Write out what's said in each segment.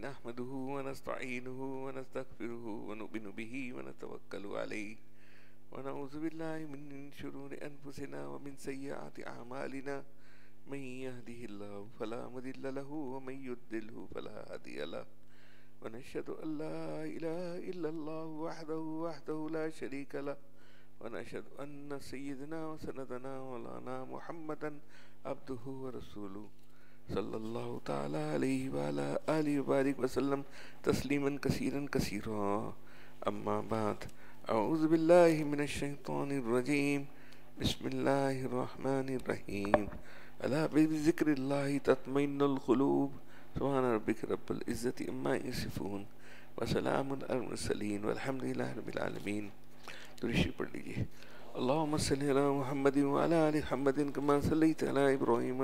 نحمده ونستعينه ونستغفره ونؤمن به ونتوكل عليه ونعوذ بالله من شرور أنفسنا ومن سيئات أعمالنا من يهده الله فلا مضل له ومن يضلل فلا هادي له ونشهد أن لا إله إلا الله وحده لا شريك له ونشهد أن سيدنا وسندنا مولانا محمدا عبده ورسوله صلى الله تعالى عليه وعلى آله وبارك وسلم تسليما كثيرا كثيرا. أما بعد، أعوذ بالله من الشيطان الرجيم. بسم الله الرحمن الرحيم. ألا بذكر الله تطمئن القلوب. سبحان ربك رب العزة عما يصفون وسلام على المرسلين والحمد لله رب العالمين. درشی پڑھ لیجیے. اللهم صل على محمد وعلى آل محمد كما صليت على إبراهيم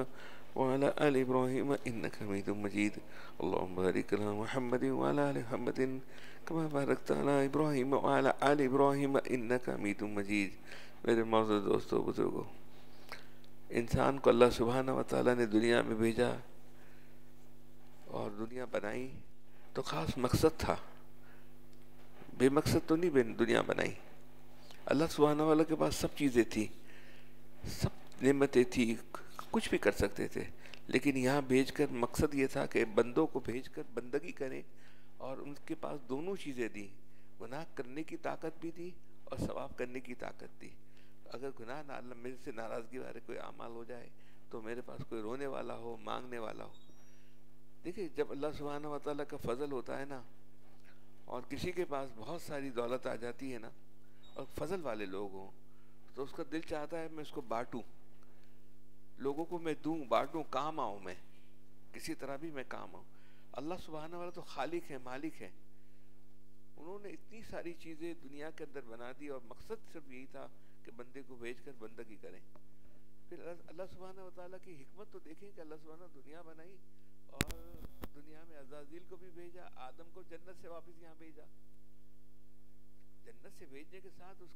وعلى آل إبراهيم إنك حميد مجيد. اللهم بارك على محمد وعلى آل محمد كما باركت على إبراهيم وعلى آل إبراهيم إنك حميد مجيد. میرے معزز دوستو بزرگو، انسان کو اللہ سبحانہ و تعالیٰ نے دنیا میں بھیجا اور دنیا بنائی تو خاص مقصد تھا، بے مقصد تو نہیں دنیا بنائی. اللہ سبحانہ وتعالیٰ کے پاس سب چیزیں تھیں، سب نعمتیں تھیں، کچھ بھی کر سکتے تھے، لیکن یہاں بھیج کر مقصد یہ تھا کہ بندوں کو بھیج کر بندگی کریں، اور ان کے پاس دونوں چیزیں دی، گناہ کرنے کی طاقت بھی دی اور ثواب کرنے کی طاقت دی. اگر گناہ نہ اللہ میرے سے ناراضگی والے کوئی اعمال ہو جائے تو میرے پاس کوئی رونے والا ہو، مانگنے والا ہو. دیکھیں، جب اللہ سبحانہ و تعالیٰ کا فضل ہوتا ہے نا، اور کسی کے پاس بہت ساری دولت آ جاتی ہے نا، اور فضل والے لوگ ہوں، تو اس کا دل چاہتا ہے میں اس کو بانٹوں، لوگوں کو میں دوں، بانٹوں، کام آؤں، میں کسی طرح بھی میں کام آؤں. اللہ سبحانہ وتعالیٰ تو خالق ہے، مالک ہے. انہوں نے اتنی ساری چیزیں دنیا کے اندر بنا دی اور مقصد صرف یہی تھا کہ بندے کو بھیج کر بندگی کریں. پھر اللہ سبحانہ وتعالیٰ کی حکمت تو دیکھیں کہ اللہ سبحانہ دنیا بنائی اور دنیا میں عزازیل کو بھی بھیجا، آدم کو جنت سے واپس یہاں بھیجا. جنت سے بھیجنے کے ساتھ اس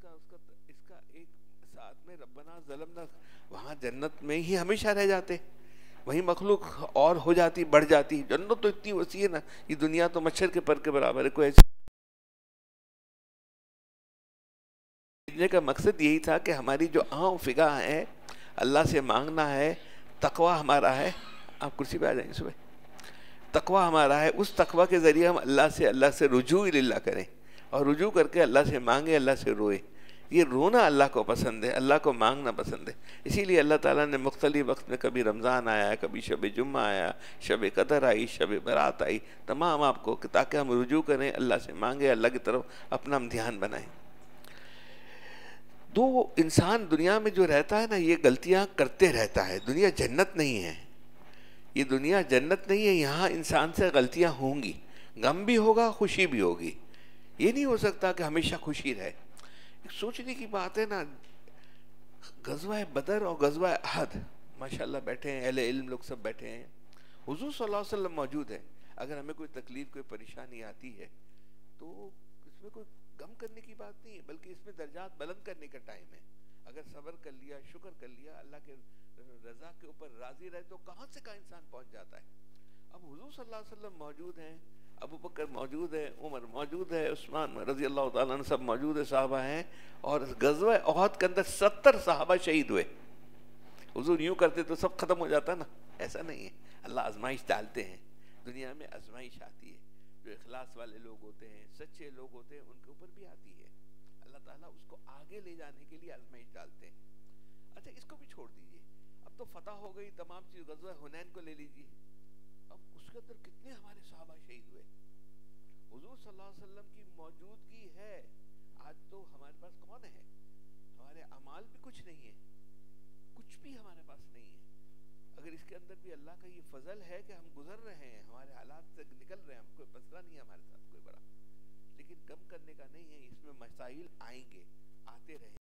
کا ایک ساتھ میں ربنا ظلمنا، وہاں جنت میں ہی ہمیشہ رہ جاتے، وہیں مخلوق اور ہو جاتی، بڑھ جاتی. جنت تو اتنی وسیع ہے نا، یہ دنیا تو مچھر کے پر کے برابر ہے. کوئی ایسے بھیجنے کا مقصد یہی تھا کہ ہماری جو آنکھ فگا ہے، اللہ سے مانگنا ہے، تقوی ہمارا ہے. آپ کرسی پہ آ جائیں صبح. تقوی ہمارا ہے، اس تقوی کے ذریعے ہم اللہ سے رجوع اللہ کریں، اور رجوع کر کے اللہ سے مانگے، اللہ سے روئے. یہ رونا اللہ کو پسند ہے، اللہ کو مانگنا پسند ہے. اسی لیے اللہ تعالیٰ نے مختلف وقت میں کبھی رمضان آیا، کبھی شب جمعہ آیا، شب قدر آئی، شب برات آئی، تمام آپ کو تاکہ ہم رجوع کریں، اللہ سے مانگے، اللہ کی طرف اپنا ہم دھیان بنائیں. دو انسان دنیا میں جو رہتا ہے نا، یہ غلطیاں کرتے رہتا ہے. دنیا جنت نہیں ہے، یہ دنیا جنت نہیں ہے. یہاں انسان سے غلطیاں ہوں گی، غم بھی ہوگا، خوشی بھی ہوگی. یہ نہیں ہو سکتا کہ ہمیشہ خوشی رہے. ایک سوچنے کی بات ہے نا، غزوہ بدر اور غزوہ احد، ماشاءاللہ بیٹھے ہیں اہل علم لوگ، سب بیٹھے ہیں، حضور صلی اللہ علیہ وسلم موجود ہے. اگر ہمیں کوئی تکلیف، کوئی پریشانی آتی ہے تو اس میں کوئی غم کرنے کی بات نہیں ہے، بلکہ اس میں درجات بلند کرنے کا ٹائم ہے. اگر صبر کر لیا، شکر کر لیا، اللہ کے رضا کے اوپر راضی رہے تو کہاں سے کہاں انسان پہنچ جاتا ہے. اب حضور صلی اللہ علیہ وسلم موجود ہیں، ابو بکر موجود ہے، عمر موجود ہے، عثمان رضی اللہ تعالیٰ عنہ سب موجود ہے، صحابہ ہیں. اور غزوہ احد کے اندر 70 صحابہ شہید ہوئے. حضور یوں کرتے تو سب ختم ہو جاتا نا، ایسا نہیں ہے. اللہ آزمائش ڈالتے ہیں، دنیا میں آزمائش آتی ہے. جو اخلاص والے لوگ ہوتے ہیں، سچے لوگ ہوتے ہیں، ان کے اوپر بھی آتی ہے. اللہ تعالیٰ اس کو آگے لے جانے کے لیے آزمائش ڈالتے ہیں. اچھا، اس کو بھی چھوڑ دیجئے، اب تو فتح ہو گئی تمام چیز. غزوہ حنین کو لے لیجئے، اب اس کے اندر کتنے ہمارے صحابہ شہید ہوئے. حضور صلی اللہ علیہ وسلم کی موجودگی ہے. آج تو ہمارے پاس کون ہے؟ ہمارے اعمال بھی کچھ نہیں ہے، کچھ بھی ہمارے پاس نہیں ہے. اگر اس کے اندر بھی اللہ کا یہ فضل ہے کہ ہم گزر رہے ہیں، ہمارے حالات سے نکل رہے ہیں، ہم کوئی مسئلہ نہیں ہے ہمارے ساتھ کوئی بڑا، لیکن کم کرنے کا نہیں ہے. اس میں مسائل آئیں گے، آتے رہیں،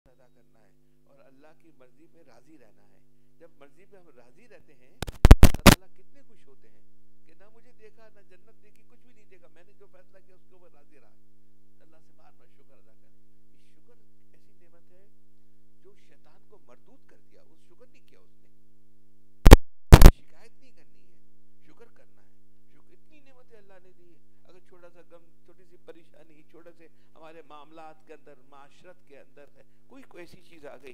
ادا کرنا ہے اور اللہ کی مرضی پہ راضی رہنا ہے. جب مرضی پہ ہم راضی رہتے ہیں، اللہ تعالیٰ کتنے خوش ہوتے ہیں کہ نہ مجھے دیکھا، نہ جنت دیکھی، کچھ بھی نہیں دیکھا، میں نے جو فیصلہ کیا اس کے اوپر راضی رہا. اللہ سے بار بار شکر ادا کریں. یہ شکر ایسی نعمت ہے جو شیطان کو مردود کر دیا. اس شکر نہیں کیا، اس نے شکایت نہیں کرنی. پریشانی چھوٹے سے ہمارے معاملات کے اندر، معاشرت کے اندر ہے، کوئی ایسی چیز آ گئی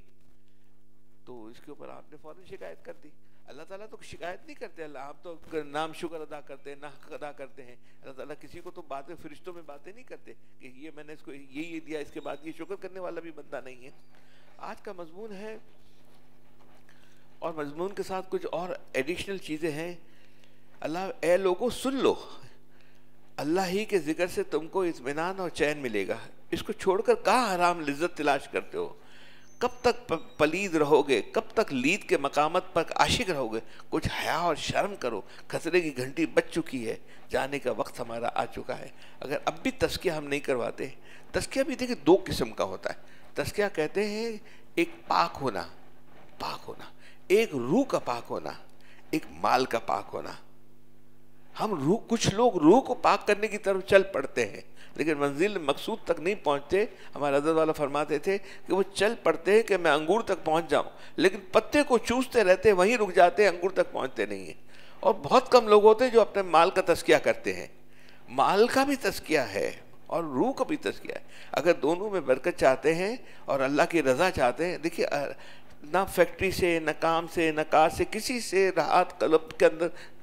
تو اس کے اوپر آپ نے فوراً شکایت کر دی. اللہ تعالیٰ تو شکایت نہیں کرتے، اللہ آپ تو نام شکر ادا کرتے ہیں، حق ادا کرتے ہیں. اللہ تعالیٰ کسی کو تو باتیں، فرشتوں میں باتیں نہیں کرتے کہ یہ میں نے اس کو یہ دیا، اس کے بعد یہ شکر کرنے والا بھی بندہ نہیں ہے. آج کا مضمون ہے، اور مضمون کے ساتھ کچھ اور ایڈیشنل چیزیں ہیں. اللہ، اے لوگوں سن لو، اللہ ہی کے ذکر سے تم کو اطمینان اور چین ملے گا. اس کو چھوڑ کر کہاں حرام لذت تلاش کرتے ہو؟ کب تک پلید رہو گے؟ کب تک لید کے مقامت پر عاشق رہو گے؟ کچھ حیا اور شرم کرو، خسرے کی گھنٹی بج چکی ہے، جانے کا وقت ہمارا آ چکا ہے. اگر اب بھی تزکیہ ہم نہیں کرواتے، تزکیہ بھی دیکھیں دو قسم کا ہوتا ہے. تزکیہ کہتے ہیں ایک پاک ہونا، ایک روح کا پاک ہونا، ایک مال کا پاک ہونا. ہم کچھ لوگ روح کو پاک کرنے کی طرف چل پڑتے ہیں لیکن منزل مقصود تک نہیں پہنچتے. ہمارے حضرت والا فرماتے تھے کہ وہ چل پڑتے ہیں کہ میں انگور تک پہنچ جاؤں، لیکن پتے کو چوستے رہتے، وہیں رک جاتے ہیں، انگور تک پہنچتے نہیں ہیں. اور بہت کم لوگ ہوتے ہیں جو اپنے مال کا تزکیہ کرتے ہیں. مال کا بھی تزکیہ ہے اور روح کا بھی تزکیہ ہے. اگر دونوں میں برکت چاہتے ہیں اور اللہ کی رضا چاہتے ہیں، دیکھیے نہ فیکٹری سے، نہ کام سے، نہ کار سے، کسی سے راحت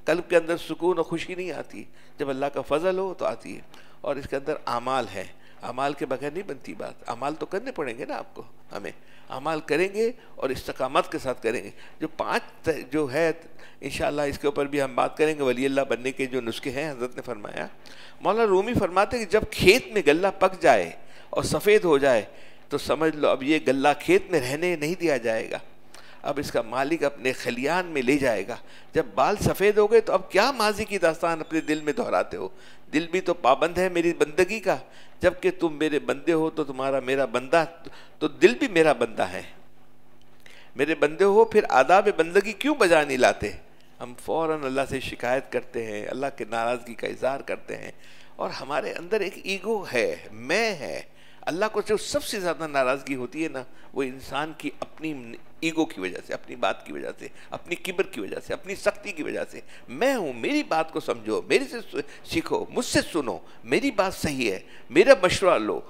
قلب کے اندر سکون اور خوشی نہیں آتی. جب اللہ کا فضل ہو تو آتی ہے. اور اس کے اندر اعمال ہے، اعمال کے بغیر نہیں بنتی بات. اعمال تو کرنے پڑیں گے نا آپ کو، ہمیں اعمال کریں گے اور استقامت کے ساتھ کریں گے. جو 5 جو ہے انشاءاللہ اس کے اوپر بھی ہم بات کریں گے. ولی اللہ بننے کے جو نسخے ہیں حضرت نے فرمایا. مولانا رومی فرماتے ہیں کہ جب کھیت میں غلہ پک جائے اور سفید ہو جائے تو سمجھ لو اب یہ غلہ کھیت میں رہنے نہیں دیا جائے گا، اب اس کا مالک اپنے خلیان میں لے جائے گا. جب بال سفید ہو گئے تو اب کیا ماضی کی داستان اپنے دل میں دہراتے ہو؟ دل بھی تو پابند ہے میری بندگی کا. جب کہ تم میرے بندے ہو تو تمہارا میرا بندہ، تو دل بھی میرا بندہ ہے. میرے بندے ہو پھر آداب بندگی کیوں بجا نہیں لاتے؟ ہم فوراً اللہ سے شکایت کرتے ہیں، اللہ کے ناراضگی کا اظہار کرتے ہیں. اور ہمارے اندر ایک ایگو ہے، میں ہے. اللہ کو جو سب سے زیادہ ناراضگی ہوتی ہے نا، وہ انسان کی اپنی ایگو کی وجہ سے، اپنی بات کی وجہ سے، اپنی کبر کی وجہ سے، اپنی سختی کی وجہ سے. میں ہوں، میری بات کو سمجھو، میرے سے سیکھو، مجھ سے سنو، میری بات صحیح ہے، میرا مشورہ لو.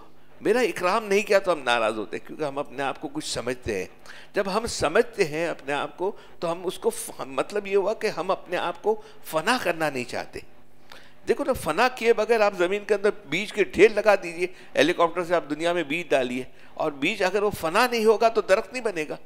میرا اکرام نہیں کیا تو ہم ناراض ہوتے ہیں کیونکہ ہم اپنے آپ کو کچھ سمجھتے ہیں. جب ہم سمجھتے ہیں اپنے آپ کو تو ہم اس کو، مطلب یہ ہوا کہ ہم اپنے آپ کو فنا کرنا نہیں چاہتے. دیکھو نا، فنا کیے بغیر آپ زمین کے اندر بیج کے ڈھیر لگا دیجئے، ہیلی کاپٹر سے آپ دنیا میں بیج ڈالیے، اور بیج اگر وہ فنا نہیں ہوگا تو درخت نہیں بنے گا.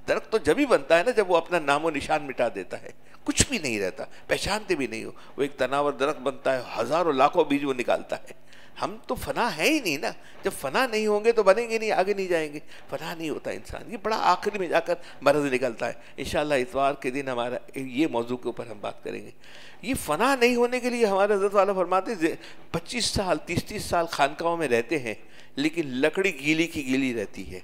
درخت تو جب ہی بنتا ہے نا جب وہ اپنا نام و نشان مٹا دیتا ہے، کچھ بھی نہیں رہتا، پہچانتے بھی نہیں ہو. وہ ایک تناور درخت بنتا ہے، ہزاروں لاکھوں بیج وہ نکالتا ہے. ہم تو فنا ہے ہی نہیں نا. جب فنا نہیں ہوں گے تو بنیں گے نہیں، آگے نہیں جائیں گے. فنا نہیں ہوتا انسان، یہ بڑا آخری میں جا کر مرض نکلتا ہے. انشاءاللہ اتوار کے دن ہمارا یہ موضوع کے اوپر ہم بات کریں گے. یہ فنا نہیں ہونے کے لیے ہمارے حضرت والا فرماتے 25 سال 30 سال خانقاہوں میں رہتے ہیں لیکن لکڑی گیلی کی گیلی رہتی ہے.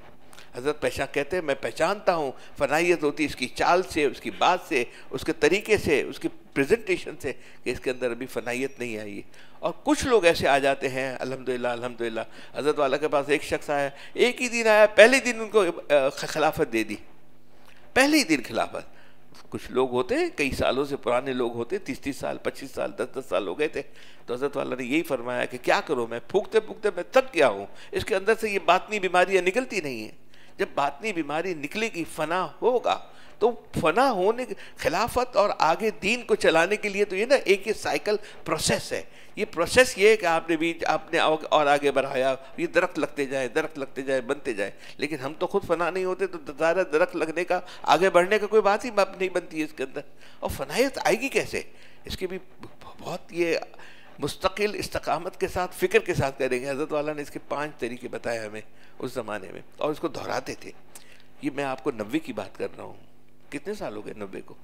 حضرت کہتے ہیں میں پہچانتا ہوں فنائیت ہوتی ہے اس کی چال سے، اس کی بات سے، اس کے طریقے سے، اس کی پریزنٹیشن سے، کہ اس کے اندر ابھی فنائیت نہیں آئی ہے. اور کچھ لوگ ایسے آ جاتے ہیں، الحمدللہ الحمدللہ. حضرت والا کے پاس ایک شخص آیا، ایک ہی دن آیا، پہلے دن ان کو خلافت دے دی، پہلے ہی دن خلافت. کچھ لوگ ہوتے ہیں کئی سالوں سے پرانے لوگ ہوتے، 30 سال 25 سال 10 سال ہو گئے تھے. تو حضرت والا نے یہی فرمایا کہ کیا کروں، میں پھونکتے پھونکتے میں تھک گیا ہوں، اس کے اندر سے یہ باطنی بیماریاں نکلتی نہیں ہیں. جب باطنی بیماری نکلے گی، فنا ہوگا، تو فنا ہونے خلافت اور آگے دین کو چلانے کے لیے تو یہ نا ایک یہ سائیکل پروسیس ہے. یہ پروسیس یہ ہے کہ آپ نے اور آگے بڑھایا، یہ درخت لگتے جائیں بنتے جائیں. لیکن ہم تو خود فنا نہیں ہوتے تو ظاہر درخت لگنے کا، آگے بڑھنے کا کوئی بات ہی نہیں بنتی ہے اس کے اندر. اور فنائیت آئے گی کیسے؟ اس کی بھی بہت یہ مستقل استقامت کے ساتھ، فکر کے ساتھ کریں گے. حضرت والا نے اس کے 5 طریقے بتائے ہمیں اس زمانے میں، اور اس کو دہراتے تھے. یہ میں آپ کو 90 کی بات کر رہا ہوں. کتنے سال ہو گئے 90 کو؟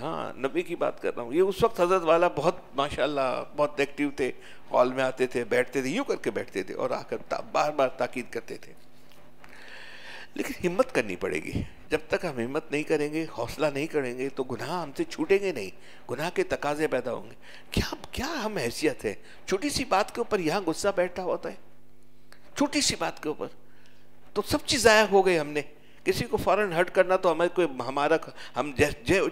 ہاں 90 کی بات کر رہا ہوں. یہ اس وقت حضرت والا بہت ماشاءاللہ بہت ایکٹیو تھے، ہال میں آتے تھے، بیٹھتے تھے، یوں کر کے بیٹھتے تھے اور آ کر بار بار تاکید کرتے تھے. لیکن ہمت کرنی پڑے گی. جب تک ہم ہمت نہیں کریں گے، حوصلہ نہیں کریں گے تو گناہ ہم سے چھوٹیں گے نہیں، گناہ کے تقاضے پیدا ہوں گے. کیا ہم حیثیت ہے؟ چھوٹی سی بات کے اوپر یہاں غصہ بیٹھا ہوتا ہے، چھوٹی سی بات کے اوپر تو سب چیز ضائع ہو گئی. ہم نے کسی کو فوراً ہرٹ کرنا تو ہمیں کوئی ہم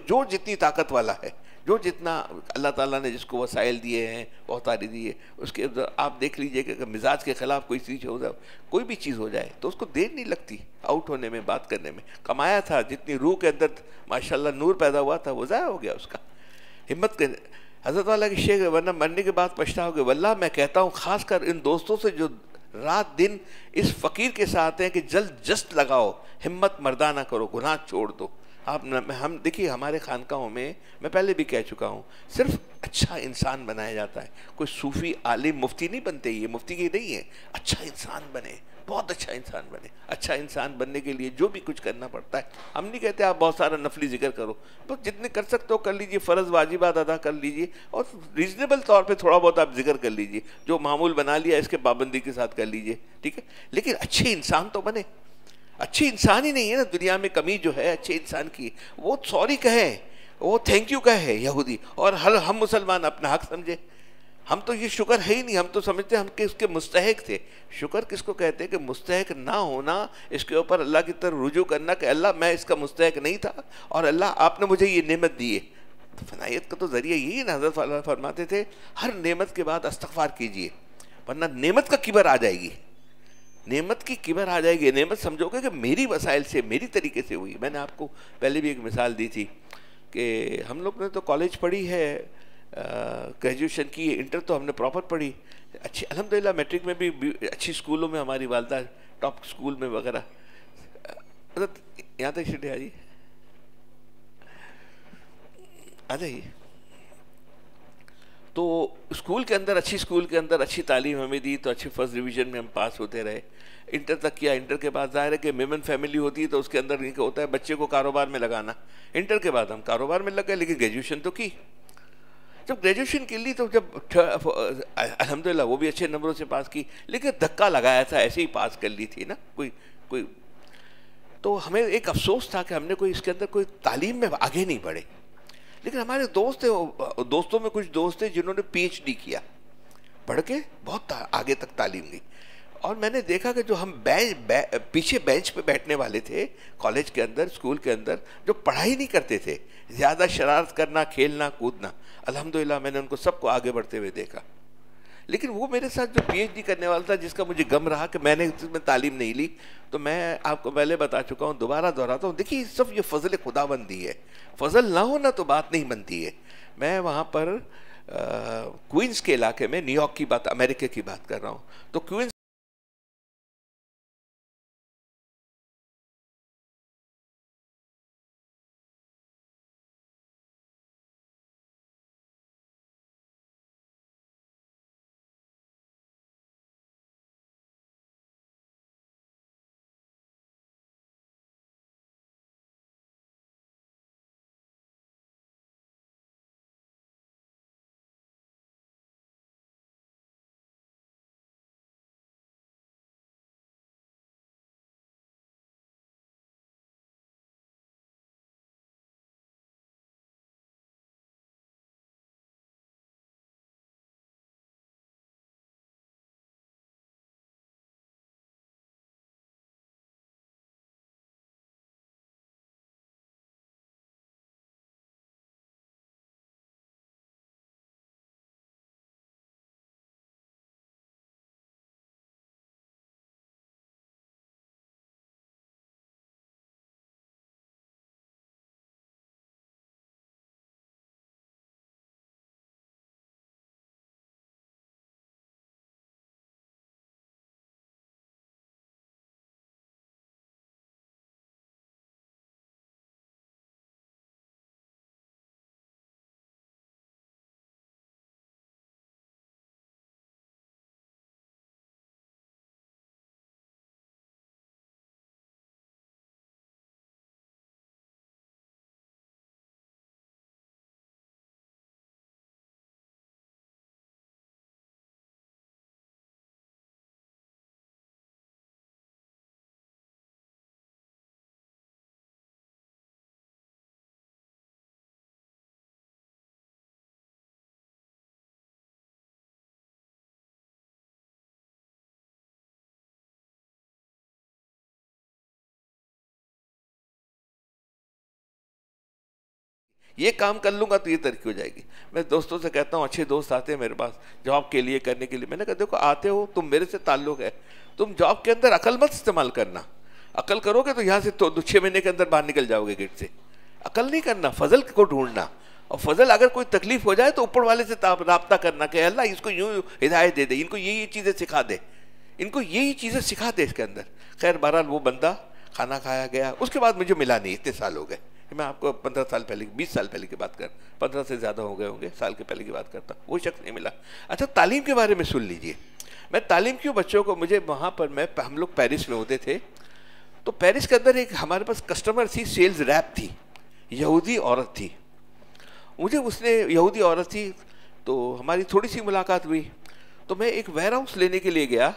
جو جتنی طاقت والا ہے، جو جتنا اللہ تعالیٰ نے جس کو وسائل دیے ہیں اوتاری دیے، اس کے اندر آپ دیکھ لیجئے کہ اگر مزاج کے خلاف کوئی چیز ہو جائے، کوئی بھی چیز ہو جائے تو اس کو دیر نہیں لگتی آؤٹ ہونے میں، بات کرنے میں. کمایا تھا جتنی روح کے اندر ماشاءاللہ نور پیدا ہوا تھا وہ ضائع ہو گیا اس کا. ہمت کے حضرت والا کی شیخ ورنہ مرنے کے بعد پچھتاؤ گے. واللہ میں کہتا ہوں خاص کر ان دوستوں سے جو رات دن اس فقیر کے ساتھ ہیں کہ جلد جست لگاؤ، ہمت مردانہ کرو، گناہ چھوڑ دو. آپ ہم دیکھیے ہمارے خانقاہوں میں پہلے بھی کہہ چکا ہوں، صرف اچھا انسان بنایا جاتا ہے. کوئی صوفی عالم مفتی نہیں بنتے، یہ مفتی کی نہیں ہے. اچھا انسان بنے، بہت اچھا انسان بنے. اچھا انسان بننے کے لیے جو بھی کچھ کرنا پڑتا ہے، ہم نہیں کہتے آپ بہت سارا نفلی ذکر کرو، بس جتنے کر سکتے ہو کر لیجئے، فرض واجبات ادا کر لیجئے، اور ریزنیبل طور پہ تھوڑا بہت آپ ذکر کر لیجئے، جو معمول بنا لیا اس کے پابندی کے ساتھ کر لیجئے، ٹھیک ہے. لیکن اچھے انسان تو بنے. اچھی انسان ہی نہیں ہے نا دنیا میں، کمی جو ہے اچھے انسان کی، وہ سوری کہے، وہ تھینک یو کہے یہودی، اور ہم مسلمان اپنا حق سمجھے. ہم تو یہ شکر ہے ہی نہیں، ہم تو سمجھتے ہیں ہم کہ اس کے مستحق تھے. شکر کس کو کہتے ہیں کہ مستحق نہ ہونا، اس کے اوپر اللہ کی طرف رجوع کرنا کہ اللہ میں اس کا مستحق نہیں تھا اور اللہ آپ نے مجھے یہ نعمت دی ہے. تو فنائیت کا تو ذریعہ یہی ہے نا. حضرت فرماتے تھے ہر نعمت کے بعد استغفار کیجئے، ورنہ نعمت کا کبر آ جائے گی. نعمت کی کبر آ جائے گی. نعمت سمجھو گے کہ میری وسائل سے، میری طریقے سے ہوئی. میں نے آپ کو پہلے بھی ایک مثال دی تھی کہ ہم لوگ نے تو کالج پڑھی ہے، گریجویشن کی ہے، انٹر تو ہم نے پراپر پڑھی اچھی الحمدللہ. میٹرک میں بھی اچھی اسکولوں میں ہماری والدہ ٹاپ اسکول میں وغیرہ. حضرت یہاں تک شٹے آ جائیے. تو اسکول کے اندر، اچھی اسکول کے اندر اچھی تعلیم ہمیں دی تو اچھی فرسٹ ڈویژن میں ہم پاس ہوتے رہے. انٹر تک کیا. انٹر کے بعد ظاہر ہے کہ ویمن فیملی ہوتی ہے تو اس کے اندر یہ ہوتا ہے بچے کو کاروبار میں لگانا. انٹر کے بعد ہم کاروبار میں لگ گئے، لیکن گریجویشن تو کی. جب گریجویشن کے لیے تو جب الحمدللہ وہ بھی اچھے نمبروں سے پاس کی، لیکن دھکا لگایا تھا، ایسے ہی پاس کر لی تھی نا کوئی. تو ہمیں ایک افسوس تھا کہ ہم نے کوئی اس کے اندر کوئی تعلیم میں آگے نہیں بڑھے. لیکن ہمارے دوست تھے، دوستوں میں کچھ دوست تھے جنہوں نے پی ایچ ڈی کیا، پڑھ کے بہت آگے تک تعلیم دی. اور میں نے دیکھا کہ جو ہم پیچھے بینچ پہ بیٹھنے والے تھے کالج کے اندر، اسکول کے اندر، جو پڑھائی نہیں کرتے تھے، زیادہ شرارت کرنا، کھیلنا کودنا، الحمدللہ میں نے ان کو سب کو آگے بڑھتے ہوئے دیکھا. لیکن وہ میرے ساتھ جو پی ایچ ڈی کرنے والا تھا، جس کا مجھے غم رہا کہ میں نے اس میں تعلیم نہیں لی، تو میں آپ کو پہلے بتا چکا ہوں، دوبارہ دہراتا ہوں، دیکھیے سب یہ فضل خدا بندی ہے. فضل نہ ہونا تو بات نہیں بنتی ہے. میں وہاں پر کوئنس کے علاقے میں، نیو یارک کی بات، امریکہ کی بات کر رہا ہوں، تو کوئنس یہ کام کر لوں گا تو یہ ترقی ہو جائے گی. میں دوستوں سے کہتا ہوں, اچھے دوست آتے ہیں میرے پاس جاب کے لیے کرنے کے لیے, میں نے کہا دیکھو آتے ہو تم میرے سے تعلق ہے, تم جاب کے اندر عقل مت استعمال کرنا. عقل کرو گے تو یہاں سے تو 6 مہینے کے اندر باہر نکل جاؤ گے گیٹ سے. عقل نہیں کرنا, فضل کو ڈھونڈنا. اور فضل اگر کوئی تکلیف ہو جائے تو اوپر والے سے رابطہ کرنا کہ اللہ اس کو یوں ہدایت دے دے, ان کو یہ چیزیں سکھا دے, ان کو یہی چیزیں سکھا دے اس کے اندر. خیر بہرحال وہ بندہ کھانا کھایا گیا, اس کے بعد مجھے ملا نہیں, اتنے سال ہو گئے. میں آپ کو 15 سال پہلے 20 سال پہلے کی بات 15 سے زیادہ ہو گئے ہوں گے سال کے پہلے کی بات کرتا, وہ شخص نہیں ملا. اچھا تعلیم کے بارے میں سن لیجئے. میں تعلیم کیوں بچوں کو, مجھے وہاں پر ہم لوگ پیرس میں ہوتے تھے, تو پیرس کے اندر ایک ہمارے پاس کسٹمر تھی, سیلز ریپ تھی, یہودی عورت تھی. مجھے اس نے, یہودی عورت تھی, تو ہماری تھوڑی سی ملاقات ہوئی. تو میں ایک ویئر ہاؤس لینے کے لیے گیا,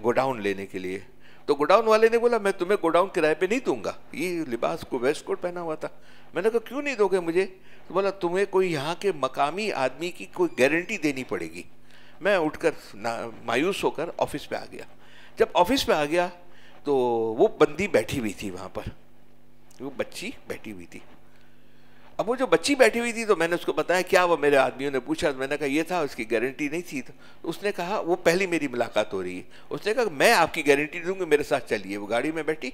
گوڈاؤن لینے کے لیے. تو گوڈاؤن والے نے بولا میں تمہیں گوڈاؤن کرائے پہ نہیں دوں گا. یہ لباس کو ویسٹ کوٹ پہنا ہوا تھا. میں نے کہا کیوں نہیں دو گے مجھے؟ تو بولا تمہیں کوئی یہاں کے مقامی آدمی کی کوئی گارنٹی دینی پڑے گی. میں اٹھ کر مایوس ہو کر آفس پہ آ گیا. جب آفس پہ آ گیا تو وہ بندی بیٹھی ہوئی تھی وہاں پر, وہ بچی بیٹھی ہوئی تھی. اب وہ جو بچی بیٹھی ہوئی تھی تو میں نے اس کو بتایا کیا, وہ میرے آدمیوں نے پوچھا, میں نے کہا یہ تھا, اس کی گارنٹی نہیں تھی. تو اس نے کہا, وہ پہلی میری ملاقات ہو رہی ہے, اس نے کہا میں آپ کی گارنٹی دوں گی, میرے ساتھ چلیے. وہ گاڑی میں بیٹھی,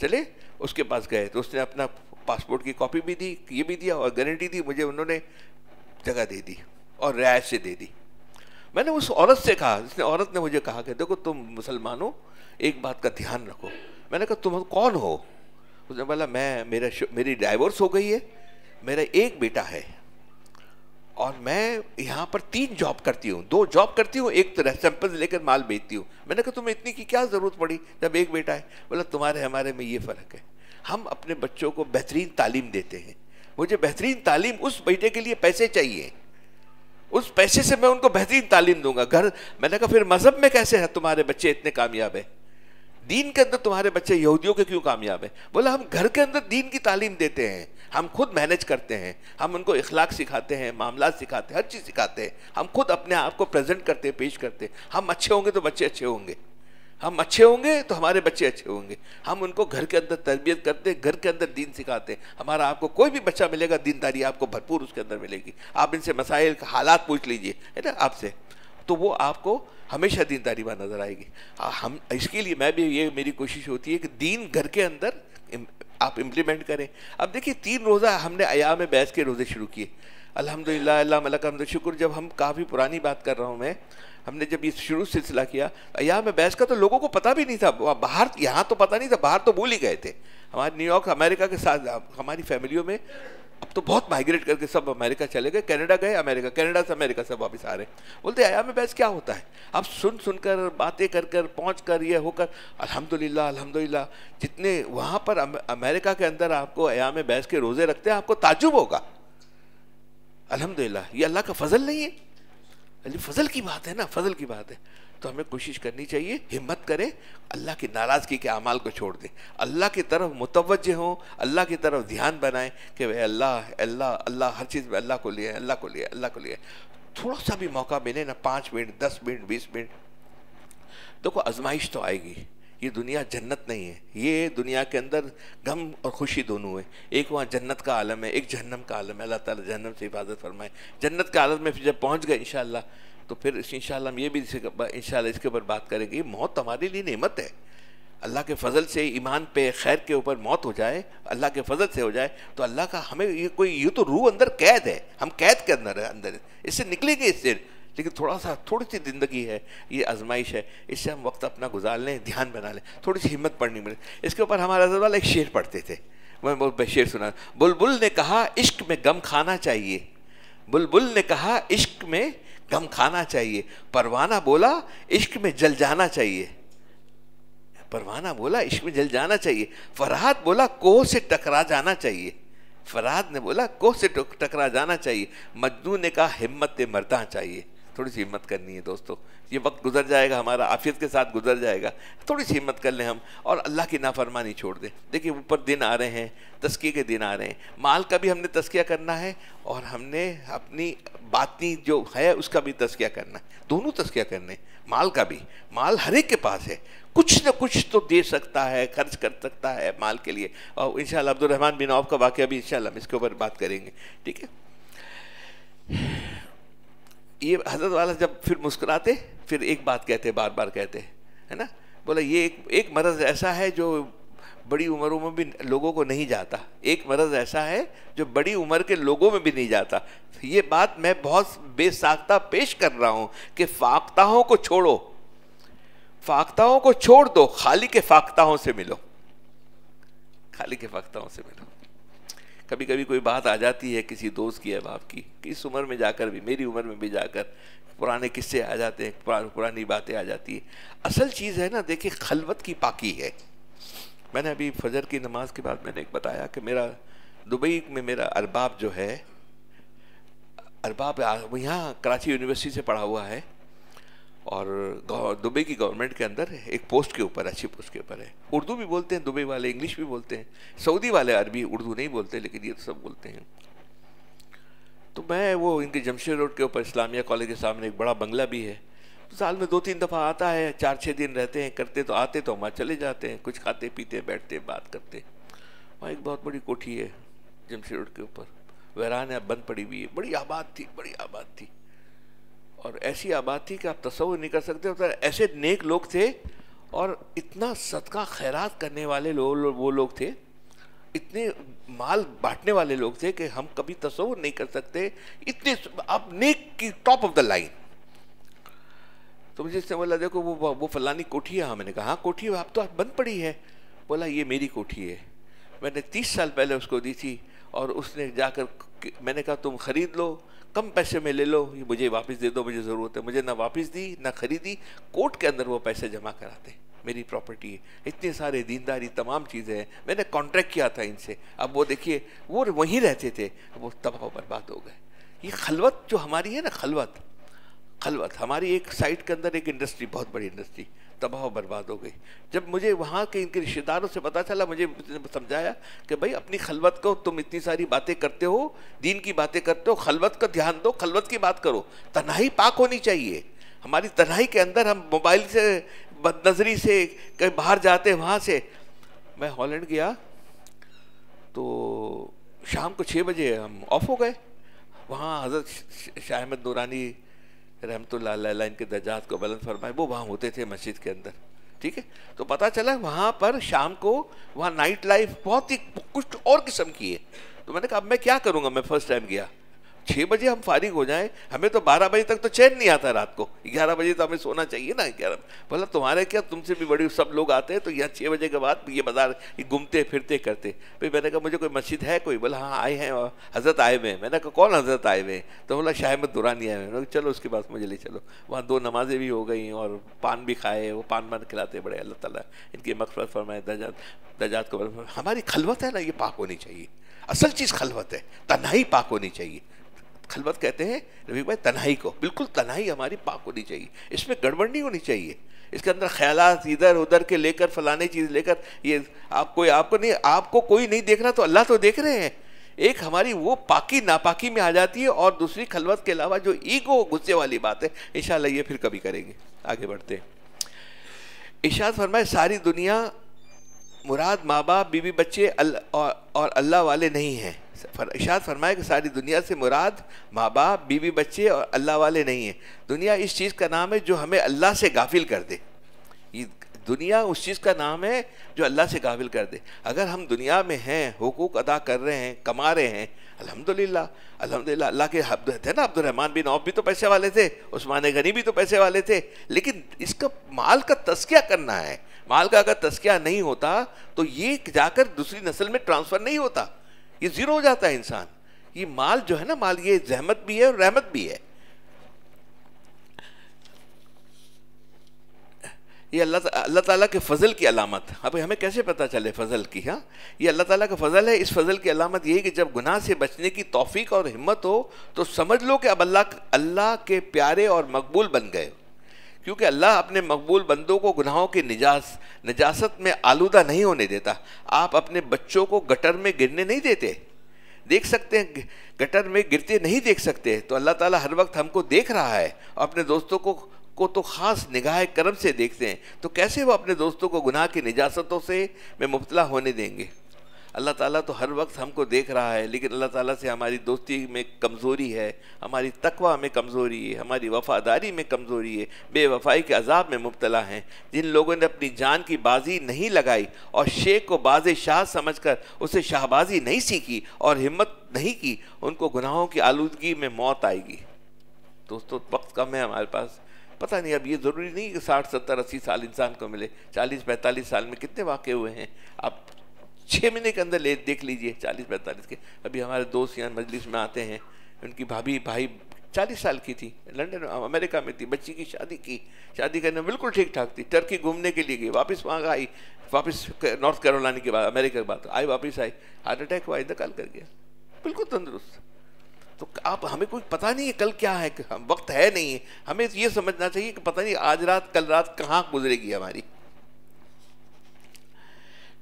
چلے اس کے پاس گئے. تو اس نے اپنا پاسپورٹ کی کاپی بھی دی, یہ بھی دیا, اور گارنٹی دی. مجھے انہوں نے جگہ دے دی اور رعایت سے دے دی. میں نے اس عورت سے کہا, عورت نے مجھے کہا کہ دیکھو تم مسلمان ہو, ایک بات کا دھیان رکھو. میں نے کہا تم کون ہو؟ اس نے بولا میری ڈائیورس ہو گئی ہے, میرا ایک بیٹا ہے, اور میں یہاں پر 3 جاب کرتی ہوں, 2 جاب کرتی ہوں, ایک طرح سیمپل لے کر مال بیچتی ہوں. میں نے کہا تمہیں اتنی کی کیا ضرورت پڑی جب ایک بیٹا ہے؟ بولا تمہارے ہمارے میں یہ فرق ہے, ہم اپنے بچوں کو بہترین تعلیم دیتے ہیں. مجھے بہترین تعلیم, اس بیٹے کے لیے پیسے چاہیے, اس پیسے سے میں ان کو بہترین تعلیم دوں گا. گھر, میں نے کہا پھر مذہب میں کیسے ہے تمہارے بچے اتنے کامیاب ہیں؟ دین کے اندر تمہارے بچے یہودیوں کے کیوں کامیاب ہیں؟ بولا ہم گھر کے اندر دین کی تعلیم دیتے ہیں, ہم خود مینج کرتے ہیں, ہم ان کو اخلاق سکھاتے ہیں, معاملات سکھاتے ہیں, ہر چیز سکھاتے ہیں. ہم خود اپنے آپ کو پریزنٹ کرتے ہیں, پیش کرتے ہیں. ہم اچھے ہوں گے تو بچے اچھے ہوں گے, ہم اچھے ہوں گے تو ہمارے بچے اچھے ہوں گے. ہم ان کو گھر کے اندر تربیت کرتے ہیں, گھر کے اندر دین سکھاتے ہیں. ہمارا آپ کو کوئی بھی بچہ ملے گا, دینداری آپ کو بھرپور اس کے اندر ملے گی. آپ ان سے مسائل حالات پوچھ لیجئے ہے نا آپ سے, تو وہ آپ کو ہمیشہ دینداری میں نظر آئے گی. ہم اس کے لیے میں بھی, یہ میری کوشش ہوتی ہے کہ دین گھر کے اندر آپ امپلیمنٹ کریں. اب دیکھیے 3 روزہ ہم نے ایام بیس کے روزے شروع کیے, الحمدللہ, اللہ ملک حمد و شکر. جب ہم کافی پرانی بات کر رہا ہوں میں, ہم نے جب یہ شروع سلسلہ کیا ایام بیس کا, تو لوگوں کو پتہ بھی نہیں تھا باہر, یہاں تو پتہ نہیں تھا, باہر تو بھول ہی گئے تھے. ہمارے نیو یارک امریکہ کے ساتھ ہماری فیملیوں میں اب تو بہت مائگریٹ کر کے سب امریکہ چلے گئے, کینیڈا گئے, امریکہ, کینیڈا سے امریکہ سب واپس آ رہے ہیں. بولتے ایام بیس کیا ہوتا ہے؟ اب سن کر, باتیں کر کر, پہنچ کر, یہ ہو کر, الحمدللہ الحمدللہ جتنے وہاں پر امریکہ کے اندر آپ کو ایام بیس کے روزے رکھتے ہیں, آپ کو تعجب ہوگا. الحمدللہ, یہ اللہ کا فضل نہیں ہے؟ فضل کی بات ہے نا, فضل کی بات ہے. تو ہمیں کوشش کرنی چاہیے, ہمت کریں, اللہ کی ناراضگی کے اعمال کو چھوڑ دیں, اللہ کی طرف متوجہ ہوں, اللہ کی طرف دھیان بنائیں کہ اے اللہ اللہ اللہ, ہر چیز میں اللہ کو لیا ہے, اللہ کو لیا ہے, اللہ کو لیا ہے. تھوڑا سا بھی موقع ملے نا, 5 منٹ 10 منٹ 20 منٹ, دیکھو آزمائش تو آئے گی. یہ دنیا جنت نہیں ہے, یہ دنیا کے اندر غم اور خوشی دونوں ہے. ایک وہاں جنت کا عالم ہے, ایک جہنم کا عالم ہے. اللہ تعالیٰ جہنم سے حفاظت فرمائے. جنت کے عالم میں جب پہنچ گئے انشاءاللہ, تو پھر انشاءاللہ ہم یہ بھی انشاءاللہ اس کے اوپر بات کریں گے. موت ہمارے لیے نعمت ہے. اللہ کے فضل سے ایمان پہ, خیر کے اوپر موت ہو جائے, اللہ کے فضل سے ہو جائے, تو اللہ کا ہمیں یہ تو روح اندر قید ہے, ہم قید کے اندر ہے, اندر اس سے نکلیں گے اس سے. لیکن تھوڑی سی زندگی ہے, یہ آزمائش ہے, اس سے ہم وقت اپنا گزار لیں, دھیان بنا لیں, تھوڑی سی ہمت پڑھنی ملے. اس کے اوپر ہمارا حضرت والا ایک شعر پڑھتے تھے, میں شعر سنا. بلبل نے کہا عشق میں غم کھانا چاہیے, بلبل نے کہا عشق میں غم کھانا چاہیے, پروانہ بولا عشق میں جل جانا چاہیے, پروانہ بولا عشق میں جل جانا چاہیے, فرحات بولا کوہ سے ٹکرا جانا چاہیے, فرحات نے بولا کوہ سے ٹکرا جانا چاہیے, مجنون نے کہا ہمت مرداں چاہیے. تھوڑی سی ہمت کرنی ہے دوستو. یہ وقت گزر جائے گا ہمارا، عافیت کے ساتھ گزر جائے گا. تھوڑی سی ہمت کر لیں ہم اور اللہ کی نافرمانی چھوڑ دیں. دیکھیں اوپر دن آ رہے ہیں، تزکیے کے دن آ رہے ہیں. مال کا بھی ہم نے تزکیہ کرنا ہے اور ہم نے اپنی باطنی جو ہے اس کا بھی تزکیہ کرنا ہے. دونوں تزکیہ کرنے. مال کا بھی، مال ہر ایک کے پاس ہے، کچھ نہ کچھ تو دے سکتا ہے، خرچ کر سکتا ہے مال کے لیے. اور انشاءاللہ عبد الرحمن بن عوف کا واقعہ بھی انشاءاللہ ہم اس کے اوپر بات کریں گے. ٹھیک ہے. یہ حضرت والا جب پھر مسکراتے پھر ایک بات کہتے، بار بار کہتے ہے نا، بولا یہ ایک مرض ایسا ہے جو بڑی عمروں میں بھی لوگوں کو نہیں جاتا. ایک مرض ایسا ہے جو بڑی عمر کے لوگوں میں بھی نہیں جاتا. یہ بات میں بہت بے ساختہ پیش کر رہا ہوں کہ فاختہوں کو چھوڑو، فاختہوں کو چھوڑ دو، خالی کے فاختہوں سے ملو، خالی کے فاختہوں سے ملو. کبھی کبھی کوئی بات آ جاتی ہے کسی دوست کی، احباب کی، اس عمر میں جا کر بھی، میری عمر میں بھی جا کر پرانے قصے آ جاتے ہیں، پرانی باتیں آ جاتی ہیں. اصل چیز ہے نا، دیکھیں خلوت کی پاکی ہے. میں نے ابھی فجر کی نماز کے بعد میں نے ایک بتایا کہ میرا دبئی میں میرا ارباب جو ہے، ارباب وہ یہاں کراچی یونیورسٹی سے پڑھا ہوا ہے اور دبئی کی گورنمنٹ کے اندر ایک پوسٹ کے اوپر، اچھی پوسٹ کے اوپر ہے. اردو بھی بولتے ہیں دبئی والے، انگلش بھی بولتے ہیں. سعودی والے عربی اردو نہیں بولتے لیکن یہ سب بولتے ہیں. تو میں وہ ان کے جمشید روڈ کے اوپر اسلامیہ کالج کے سامنے ایک بڑا بنگلہ بھی ہے. سال میں 2-3 دفعہ آتا ہے، 4-6 دن رہتے ہیں، کرتے تو آتے تو وہاں چلے جاتے ہیں، کچھ کھاتے پیتے بیٹھتے بات کرتے. وہاں ایک بہت بڑی کوٹھی ہے جمشید روڈ کے اوپر، ویران ہے، بند پڑی ہوئی ہے، بڑی آباد تھی، بڑی آباد تھی. اور ایسی آباد تھی کہ آپ تصور نہیں کر سکتے. ایسے نیک لوگ تھے اور اتنا صدقہ خیرات کرنے والے وہ لوگ تھے، اتنے مال بانٹنے والے لوگ تھے کہ ہم کبھی تصور نہیں کر سکتے. اتنے آپ نیک کی ٹاپ آف دا لائن. تو مجھے اس نے بولا دیکھو وہ فلانی کوٹھی ہے. ہاں میں نے کہا ہاں کوٹھی ہے، آپ تو بند پڑی ہے. بولا یہ میری کوٹھی ہے، میں نے 30 سال پہلے اس کو دی تھی اور اس نے جا کر، میں نے کہا تم خرید لو، کم پیسے میں لے لو، یہ مجھے واپس دے دو، مجھے ضرورت ہے. مجھے نہ واپس دی نہ خریدی، کوٹ کے اندر وہ پیسے جمع کراتے، میری پراپرٹی ہے. اتنے سارے دینداری تمام چیزیں ہیں، میں نے کانٹریکٹ کیا تھا ان سے. اب وہ دیکھیے وہ وہیں رہتے تھے، وہ تباہ و برباد ہو گئے. یہ خلوت جو ہماری ہے نا، خلوت ہماری ایک سائٹ کے اندر ایک انڈسٹری، بہت بڑی انڈسٹری تباہ و برباد ہو گئی. جب مجھے وہاں کے ان کے رشتہ داروں سے پتہ چلا، مجھے سمجھایا کہ بھائی اپنی خلوت کو، تم اتنی ساری باتیں کرتے ہو، دین کی باتیں کرتے ہو، خلوت کا دھیان دو، خلوت کی بات کرو. تنہائی پاک ہونی چاہیے. ہماری تنہائی کے اندر ہم موبائل سے، بد نظری سے، کہیں باہر جاتے وہاں سے. میں ہالینڈ گیا تو شام کو 6 بجے ہم آف ہو گئے. وہاں حضرت شاہ احمد نورانی رحمۃ اللہ علیہ ان کے درجات کو بلند فرمائے، وہ وہاں ہوتے تھے مسجد کے اندر. ٹھیک ہے. تو پتہ چلا وہاں پر شام کو وہاں نائٹ لائف بہت ہی کچھ اور قسم کی ہے. تو میں نے کہا اب میں کیا کروں گا. میں فرسٹ ٹائم گیا، 6 بجے ہم فارغ ہو جائیں، ہمیں تو 12 بجے تک تو چین نہیں آتا رات کو. 11 بجے تو ہمیں سونا چاہیے نا. 11 بولا تمہارے کیا، تم سے بھی بڑی سب لوگ آتے ہیں تو یہاں 6 بجے کے بعد یہ بازار گھومتے پھرتے کرتے. پھر میں نے کہا مجھے کوئی مسجد ہے کوئی؟ بولا ہاں آئے ہیں، حضرت آئے ہوئے ہیں. میں نے کہا کون حضرت آئے ہوئے ہیں؟ تو بولا شاہ احمد نورانی آئے ہوئے ہیں. چلو اس کے بعد مجھے لے چلو. وہاں 2 نمازیں بھی ہو گئیں اور پان بھی کھائے. وہ پان کھلاتے بڑے، اللہ تعالیٰ ان کی مغفرت فرمائے، درجات کو. ہماری خلوت ہے نا، یہ پاک ہونی چاہیے. اصل چیز خلوت ہے، تنہائی پاک ہونی چاہیے. خلوت کہتے ہیں رفیق بھائی تنہائی کو، بالکل تنہائی ہماری پاک ہونی چاہیے. اس میں گڑبڑ نہیں ہونی چاہیے. اس کے اندر خیالات ادھر ادھر کے لے کر، فلانے چیز لے کر، یہ آپ کو کوئی نہیں دیکھ رہا تو اللہ تو دیکھ رہے ہیں. ایک ہماری وہ پاکی ناپاکی میں آ جاتی ہے. اور دوسری خلوت کے علاوہ جو ایگو غصے والی بات ہے، انشاءاللہ یہ پھر کبھی کریں گے. آگے بڑھتے ہیں. ارشاد فرمائے ساری دنیا مراد ماں باپ، بیوی بچے اور اللہ والے نہیں ہیں. ارشاد فرمائے کہ ساری دنیا سے مراد ماں باپ، بیوی بچے اور اللہ والے نہیں ہیں. دنیا اس چیز کا نام ہے جو ہمیں اللہ سے غافل کر دے. یہ دنیا اس چیز کا نام ہے جو اللہ سے غافل کر دے. اگر ہم دنیا میں ہیں، حقوق ادا کر رہے ہیں، کما رہے ہیں، الحمدللہ الحمدللہ. اللہ کے تھے نا، عبد الرحمن بن عوف بھی تو پیسے والے تھے، عثمان غنی بھی تو پیسے والے تھے. لیکن اس کا مال کا تزکیہ کرنا ہے. مال کا اگر تزکیہ نہیں ہوتا تو یہ جا کر دوسری نسل میں ٹرانسفر نہیں ہوتا، یہ زیرو ہو جاتا ہے انسان. یہ مال جو ہے نا، مال یہ زحمت بھی ہے اور رحمت بھی ہے. یہ اللہ تعالیٰ کے فضل کی علامت. اب ہمیں کیسے پتہ چلے فضل کی؟ ہاں یہ اللہ تعالیٰ کا فضل ہے. اس فضل کی علامت یہی کہ جب گناہ سے بچنے کی توفیق اور ہمت ہو تو سمجھ لو کہ اب اللہ کے پیارے اور مقبول بن گئے. کیونکہ اللہ اپنے مقبول بندوں کو گناہوں کی نجاست میں آلودہ نہیں ہونے دیتا. آپ اپنے بچوں کو گٹر میں گرنے نہیں دیتے. دیکھ سکتے ہیں گٹر میں گرتے نہیں دیکھ سکتے, تو اللہ تعالیٰ ہر وقت ہم کو دیکھ رہا ہے اور اپنے دوستوں کو تو خاص نگاہ کرم سے دیکھتے ہیں. تو کیسے وہ اپنے دوستوں کو گناہ کی نجاستوں سے میں مبتلا ہونے دیں گے؟ اللہ تعالیٰ تو ہر وقت ہم کو دیکھ رہا ہے, لیکن اللہ تعالیٰ سے ہماری دوستی میں کمزوری ہے, ہماری تقویٰ میں کمزوری ہے, ہماری وفاداری میں کمزوری ہے, بے وفائی کے عذاب میں مبتلا ہیں. جن لوگوں نے اپنی جان کی بازی نہیں لگائی اور شیخ کو باز شاہ سمجھ کر اسے شاہبازی نہیں سیکھی اور ہمت نہیں کی, ان کو گناہوں کی آلودگی میں موت آئے گی. دوستو وقت کم ہے ہمارے پاس. پتہ نہیں, اب یہ ضروری نہیں کہ 60 70 80 سال انسان کو ملے. 40 45 سال میں کتنے واقعے ہوئے ہیں آپ 6 مہینے کے اندر دیکھ لیجئے. 40 45 کے. ابھی ہمارے دوست یہاں مجلس میں آتے ہیں, ان کی بھائی 40 سال کی تھی, لنڈن امریکہ میں تھی, بچی کی شادی کرنے بالکل ٹھیک ٹھاک تھی. ٹرکی گھومنے کے لیے گئی, واپس وہاں آئی, واپس نارتھ کیرولینا کے بعد امریکہ کے بعد آئی, واپس آئی, ہارٹ اٹیک ہوا, انتقال کر گیا, بالکل تندرست. تو آپ ہمیں کوئی پتہ نہیں ہے کل کیا ہے, وقت ہے نہیں ہے. ہمیں یہ سمجھنا چاہیے کہ پتہ نہیں آج رات کل رات کہاں گزرے گی ہماری.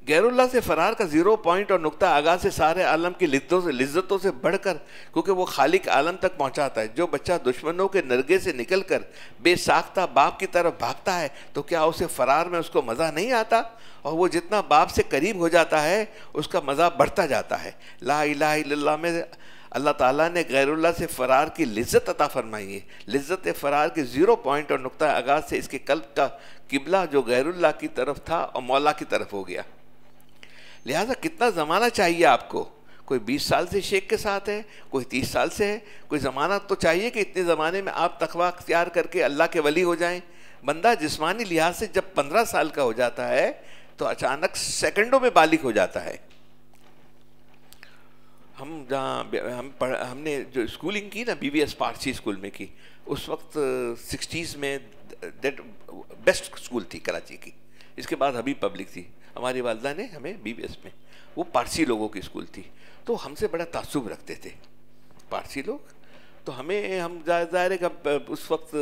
غیر اللہ سے فرار کا 0 پوائنٹ اور نقطہ آغاز سے سارے عالم کی لذتوں سے بڑھ کر, کیونکہ وہ خالق عالم تک پہنچاتا ہے. جو بچہ دشمنوں کے نرگے سے نکل کر بے ساختہ باپ کی طرف بھاگتا ہے تو کیا اسے فرار میں اس کو مزہ نہیں آتا؟ اور وہ جتنا باپ سے قریب ہو جاتا ہے اس کا مزہ بڑھتا جاتا ہے. لا الہ الا اللہ میں اللہ تعالیٰ نے غیر اللہ سے فرار کی لذت عطا فرمائی ہے. لذت فرار کے 0 پوائنٹ اور نقطہ آغاز سے اس کے قلب کا قبلہ جو غیر اللہ کی طرف تھا اور مولا کی طرف ہو گیا. لہٰذا کتنا زمانہ چاہیے آپ کو؟ کوئی 20 سال سے شیخ کے ساتھ ہے, کوئی 30 سال سے ہے, کوئی زمانہ تو چاہیے کہ اتنے زمانے میں آپ تقویٰ اختیار کر کے اللہ کے ولی ہو جائیں. بندہ جسمانی لحاظ سے جب 15 سال کا ہو جاتا ہے تو اچانک سیکنڈوں میں بالغ ہو جاتا ہے. ہم نے جو اسکولنگ کی نا BVS پارسی اسکول میں کی, اس وقت 60s میں بیسٹ اسکول تھی کراچی کی. اس کے بعد حبیب پبلک تھی. ہماری والدہ نے ہمیں BVS میں, وہ پارسی لوگوں کی اسکول تھی, تو ہم سے بڑا تعصب رکھتے تھے پارسی لوگ. تو ہم ظاہر ہے کہ اس وقت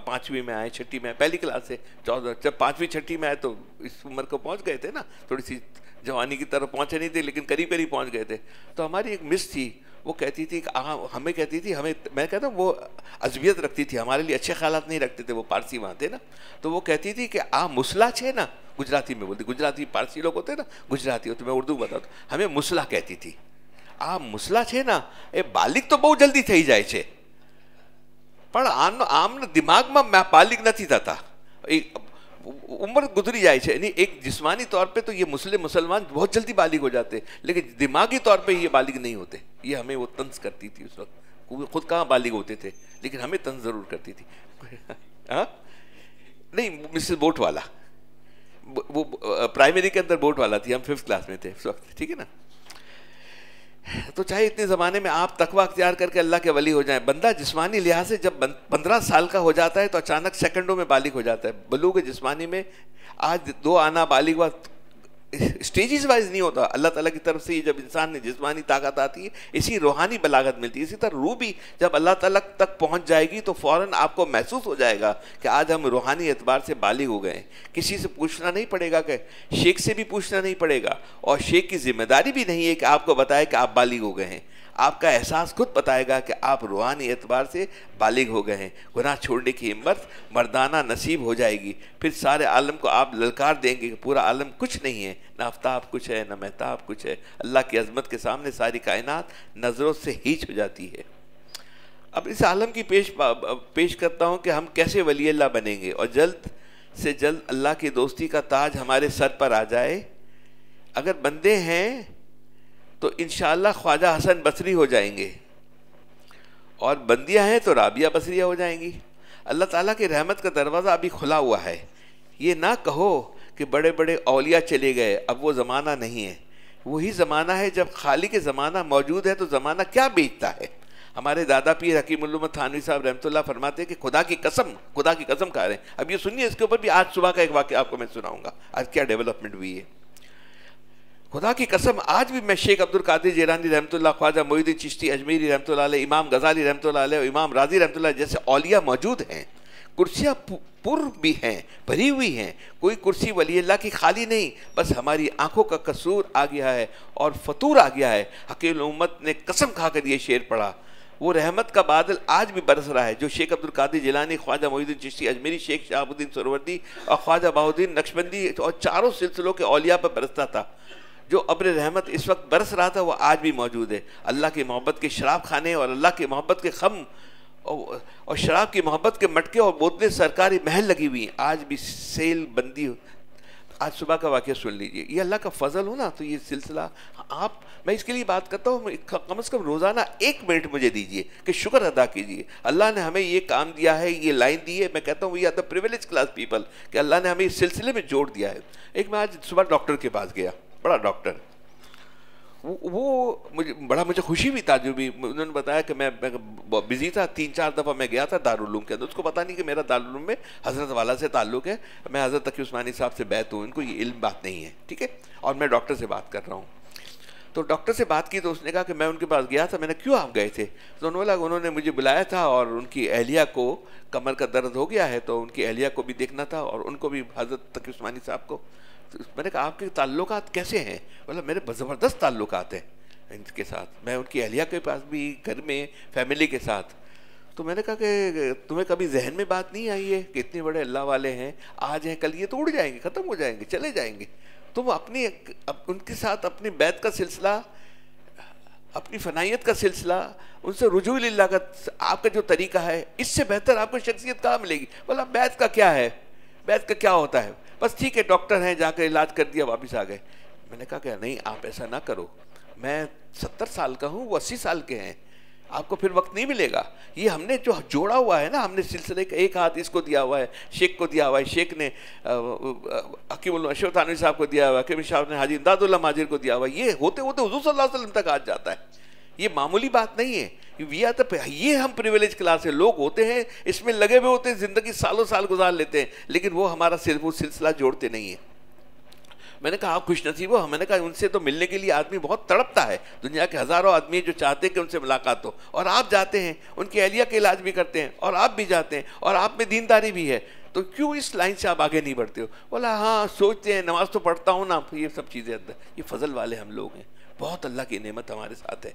5ویں میں آئے, 6ٹھی میں آئے, پہلی کلاس سے 14, جب 5ویں 6ٹھی میں آئے تو اس عمر کو پہنچ گئے تھے نا, تھوڑی سی جوانی کی طرف پہنچے نہیں تھے لیکن قریب پہنچ گئے تھے. تو ہماری ایک مس تھی, وہ کہتی تھی کہ ہمیں کہتی تھی, میں کہتا ہوں وہ عصبیت رکھتی تھی, ہمارے لیے اچھے خیالات نہیں رکھتے تھے, وہ پارسی وہاں تھے نا. تو وہ کہتی تھی کہ مسلح چھے نا, گجراتی میں بولتی, گجراتی پارسی لوگ ہوتے نا, گجراتی ہوتے, میں اردو بتاتا ہوں, ہمیں مسلح کہتی تھی. مسلح چھے نا, بالغ تو بہت جلدی થઈ જાય છે, પણ આમ દિમાગ માં بالغ નથી થતા, عمر گزری جائے چھے. یعنی ایک جسمانی طور پہ تو یہ مسلمان بہت جلدی بالغ ہو جاتے, لیکن دماغی طور پہ یہ بالغ نہیں ہوتے. یہ ہمیں وہ طنز کرتی تھی اس وقت, خود کہاں بالغ ہوتے تھے لیکن ہمیں طنز ضرور کرتی تھی. نہیں, مسز بوٹ والا, وہ پرائمری کے اندر بوٹ والا تھی, ہم 5th کلاس میں تھے اس وقت, ٹھیک ہے نا. تو چاہے اتنے زمانے میں آپ تقویٰ اختیار کر کے اللہ کے ولی ہو جائیں. بندہ جسمانی لحاظ سے جب 15 سال کا ہو جاتا ہے تو اچانک سیکنڈوں میں بالغ ہو جاتا ہے. بلوغ جسمانی میں آج 2 آنا بالغ ہوا, اسٹیجز وائز نہیں ہوتا. اللہ تعالیٰ کی طرف سے جب انسان نے جسمانی طاقت آتی ہے, اسی روحانی بلاغت ملتی ہے. اسی طرح روح بھی جب اللہ تعالیٰ تک پہنچ جائے گی تو فوراً آپ کو محسوس ہو جائے گا کہ آج ہم روحانی اعتبار سے بالغ ہو گئے ہیں. کسی سے پوچھنا نہیں پڑے گا, کہ شیخ سے بھی پوچھنا نہیں پڑے گا, اور شیخ کی ذمہ داری بھی نہیں ہے کہ آپ کو بتائے کہ آپ بالغ ہو گئے ہیں. آپ کا احساس خود بتائے گا کہ آپ روحانی اعتبار سے بالغ ہو گئے ہیں. گناہ چھوڑنے کی ہمت مردانہ نصیب ہو جائے گی. پھر سارے عالم کو آپ للکار دیں گے کہ پورا عالم کچھ نہیں ہے, نہ آفتاب کچھ ہے, نہ مہتاب کچھ ہے. اللہ کی عظمت کے سامنے ساری کائنات نظروں سے ہیچ ہو جاتی ہے. اب اس عالم کی پیش کرتا ہوں کہ ہم کیسے ولی اللہ بنیں گے, اور جلد سے جلد اللہ کی دوستی کا تاج ہمارے سر پر آ جائے. اگر بندے ہیں تو انشاءاللہ خواجہ حسن بصری ہو جائیں گے, اور بندیاں ہیں تو رابعہ بصریہ ہو جائیں گی. اللہ تعالیٰ کی رحمت کا دروازہ ابھی کھلا ہوا ہے. یہ نہ کہو کہ بڑے بڑے اولیاء چلے گئے, اب وہ زمانہ نہیں ہے. وہی زمانہ ہے جب خالق زمانہ موجود ہے تو زمانہ کیا بیچتا ہے. ہمارے دادا پیر حکیم الامت تھانوی صاحب رحمۃ اللہ فرماتے ہیں کہ خدا کی قسم کھا رہے ہیں. اب یہ سنیے, اس کے اوپر بھی آج صبح کا ایک واقعہ آپ کو میں سناؤں گا, آج کیا ڈیولپمنٹ ہوئی ہے. خدا کی قسم آج بھی میں شیخ عبد القادر جیلانی رحمۃ اللہ, خواجہ معین الدین چشتی اجمیری رحمۃ اللہ علیہ, امام غزالی رحمۃ اللہ علیہ اور امام راضی رحمۃ اللہ جیسے اولیاء موجود ہیں, کرسیاں پر بھی ہیں, بھری ہوئی ہیں, کوئی کرسی ولی اللہ کی خالی نہیں, بس ہماری آنکھوں کا قصور آ گیا ہے اور فطور آ گیا ہے. حکیم الامت نے قسم کھا کر یہ شعر پڑھا. وہ رحمت کا بادل آج بھی برس رہا ہے جو شیخ عبد القادر جیلانی, خواجہ معین الدین چشتی اجمیری, شیخ شہاب الدین سہروردی اور خواجہ بہاؤالدین نقشبندی اور چاروں سلسلوں کے اولیاء پر برستا تھا. جو ابر رحمت اس وقت برس رہا تھا وہ آج بھی موجود ہے. اللہ کی محبت کے شراب خانے اور اللہ کی محبت کے خم اور شراب کی محبت کے مٹکے اور بوتلیں سرکاری محل لگی ہوئی ہیں, آج بھی سیل بندی. آج صبح کا واقعہ سن لیجئے, یہ اللہ کا فضل ہو نا. تو یہ سلسلہ میں اس کے لیے بات کرتا ہوں, کم از کم روزانہ 1 منٹ مجھے دیجئے کہ شکر ادا کیجئے. اللہ نے ہمیں یہ کام دیا ہے, یہ لائن دی ہے. میں کہتا ہوں we are the privilege class people, کہ اللہ نے ہمیں اس سلسلے میں جوڑ دیا ہے. میں آج صبح ڈاکٹر کے پاس گیا, بڑا ڈاکٹر, وہ مجھے خوشی بھی تعجب بھی. انہوں نے بتایا کہ میں بزی تھا, 3-4 دفعہ میں گیا تھا دارالعلوم کے اندر. اس کو پتہ نہیں کہ میرا دارالعلوم میں حضرت والا سے تعلق ہے. میں حضرت تقی عثمانی صاحب سے بیعت ہوں, ان کو یہ علم بات نہیں ہے, ٹھیک ہے, اور میں ڈاکٹر سے بات کر رہا ہوں. تو ڈاکٹر سے بات کی تو اس نے کہا کہ میں ان کے پاس گیا تھا. میں نے کیوں آپ گئے تھے؟ تو انہوں نے مجھے بلایا تھا اور ان کی اہلیہ کو کمر کا درد ہو گیا ہے, تو ان کی اہلیہ کو بھی دیکھنا تھا اور ان کو بھی, حضرت تقی عثمانی صاحب کو. میں نے کہا آپ کے تعلقات کیسے ہیں؟ بولا میرے زبردست تعلقات ہیں ان کے ساتھ, میں ان کی اہلیہ کے پاس بھی, گھر میں, فیملی کے ساتھ. تو میں نے کہا کہ تمہیں کبھی ذہن میں بات نہیں آئی ہے کہ اتنے بڑے اللہ والے ہیں, آج ہیں کل یہ تو اڑ جائیں گے, ختم ہو جائیں گے, چلے جائیں گے. تم ان کے ساتھ اپنی بیعت کا سلسلہ, اپنی فنائیت کا سلسلہ, ان سے رجوع اللہ کا آپ کا جو طریقہ ہے, اس سے بہتر آپ کو شخصیت کہاں ملے گی؟ بولا بیعت کا کیا ہے, بیعت کا کیا ہوتا ہے, بس ٹھیک ہے ڈاکٹر ہیں, جا کے علاج کر دیا, واپس آ گئے. میں نے کہا کہ نہیں, آپ ایسا نہ کرو, میں 70 سال کا ہوں, وہ 80 سال کے ہیں, آپ کو پھر وقت نہیں ملے گا. یہ ہم نے جو جوڑا ہوا ہے نا, ہم نے سلسلے کا ایک ہاتھ اس کو دیا ہوا ہے, شیخ کو دیا ہوا ہے, شیخ نے حکیم الاشرف تھانوی صاحب کو دیا ہوا ہے, حکیم صاحب نے حاجی امداد اللہ ماجر کو دیا ہوا ہے. یہ ہوتے ہوتے حضور صلی اللہ علیہ وسلم تک آج جاتا ہے. یہ معمولی بات نہیں ہے. یہ ہم پریویلیج کلاس ہے, لوگ ہوتے ہیں اس میں لگے ہوئے ہوتے ہیں, زندگی سالوں سال گزار لیتے ہیں, لیکن وہ ہمارا وہ سلسلہ جوڑتے نہیں ہیں. میں نے کہا آپ خوش نصیب ہو. میں نے کہا ان سے تو ملنے کے لیے آدمی بہت تڑپتا ہے, دنیا کے ہزاروں آدمی جو چاہتے ہیں کہ ان سے ملاقات ہو, اور آپ جاتے ہیں, ان کی اہلیہ کے علاج بھی کرتے ہیں, اور آپ بھی جاتے ہیں, اور آپ میں دینداری بھی ہے, تو کیوں اس لائن سے آپ آگے نہیں بڑھتے ہو؟ بولا ہاں سوچتے ہیں, نماز تو پڑھتا ہوں نا, یہ سب چیزیں اندر. یہ فضل والے ہم لوگ ہیں, بہت اللہ کی نعمت ہمارے ساتھ ہے.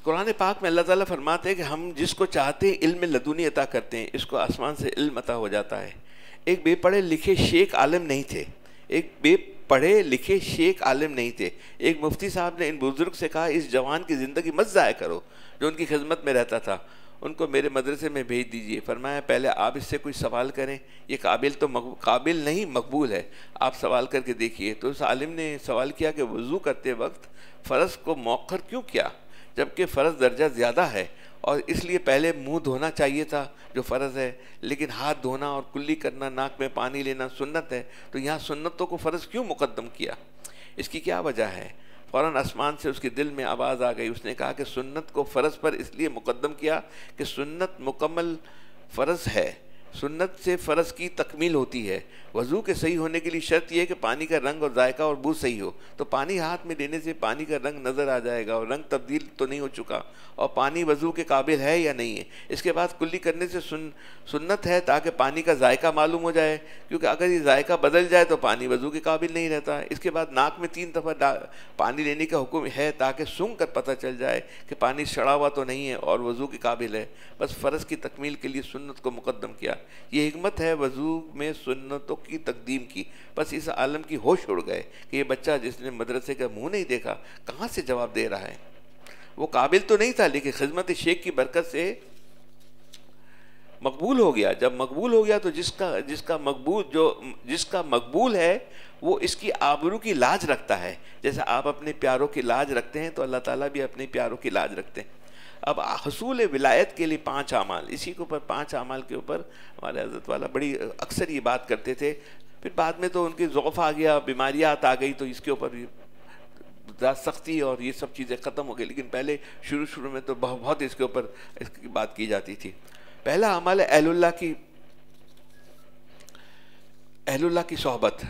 قرآن پاک میں اللہ تعالیٰ فرماتے ہیں کہ ہم جس کو چاہتے ہیں علم لدنی عطا کرتے ہیں, اس کو آسمان سے علم عطا ہو جاتا ہے. ایک بے پڑھے لکھے شیخ عالم نہیں تھے, ایک مفتی صاحب نے ان بزرگ سے کہا اس جوان کی زندگی مت ضائع کرو جو ان کی خدمت میں رہتا تھا, ان کو میرے مدرسے میں بھیج دیجئے. فرمایا پہلے آپ اس سے کوئی سوال کریں, یہ قابل نہیں مقبول ہے, آپ سوال کر کے دیکھیے. تو اس عالم نے سوال کیا کہ وضو کرتے وقت فرض کو مؤخر کیوں کیا جبکہ فرض درجہ زیادہ ہے, اور اس لیے پہلے منہ دھونا چاہیے تھا جو فرض ہے, لیکن ہاتھ دھونا اور کلی کرنا, ناک میں پانی لینا سنت ہے, تو یہاں سنتوں کو فرض کیوں مقدم کیا؟ اس کی کیا وجہ ہے؟ فوراً آسمان سے اس کے دل میں آواز آ گئی. اس نے کہا کہ سنت کو فرض پر اس لیے مقدم کیا کہ سنت مکمل فرض ہے, سنت سے فرض کی تکمیل ہوتی ہے. وضو کے صحیح ہونے کے لیے شرط یہ ہے کہ پانی کا رنگ اور ذائقہ اور بو صحیح ہو. تو پانی ہاتھ میں لینے سے پانی کا رنگ نظر آ جائے گا, اور رنگ تبدیل تو نہیں ہو چکا, اور پانی وضو کے قابل ہے یا نہیں ہے. اس کے بعد کلی کرنے سے سنت ہے تاکہ پانی کا ذائقہ معلوم ہو جائے, کیونکہ اگر یہ ذائقہ بدل جائے تو پانی وضو کے قابل نہیں رہتا. اس کے بعد ناک میں 3 دفعہ پانی لینے کا حکم ہے تاکہ سونگھ کر پتہ چل جائے کہ پانی سڑا ہوا تو نہیں ہے اور وضو کے قابل ہے. بس فرض کی تکمیل کے لیے سنت کو مقدم کیا. یہ حکمت ہے وضو میں سنتوں کی تقدیم کی. بس اس عالم کی ہوش اڑ گئے کہ یہ بچہ جس نے مدرسے کا منہ نہیں دیکھا کہاں سے جواب دے رہا ہے. وہ قابل تو نہیں تھا, لیکن خدمت شیخ کی برکت سے مقبول ہو گیا. جب مقبول ہو گیا تو جس کا مقبول ہے وہ اس کی آبرو کی لاج رکھتا ہے. جیسے آپ اپنے پیاروں کی لاج رکھتے ہیں تو اللہ تعالیٰ بھی اپنے پیاروں کی لاج رکھتے ہیں. اب حصول ولایت کے لیے 5 اعمال، اسی کے اوپر 5 اعمال کے اوپر ہمارے حضرت والا بڑی اکثر یہ بات کرتے تھے. پھر بعد میں تو ان کی ضعف آ گیا، بیماریات آ گئی، تو اس کے اوپر سختی اور یہ سب چیزیں ختم ہو گئی. لیکن پہلے شروع میں تو بہت اس کے اوپر اس کی بات کی جاتی تھی. پہلا عمل ہے اہل اللہ کی صحبت.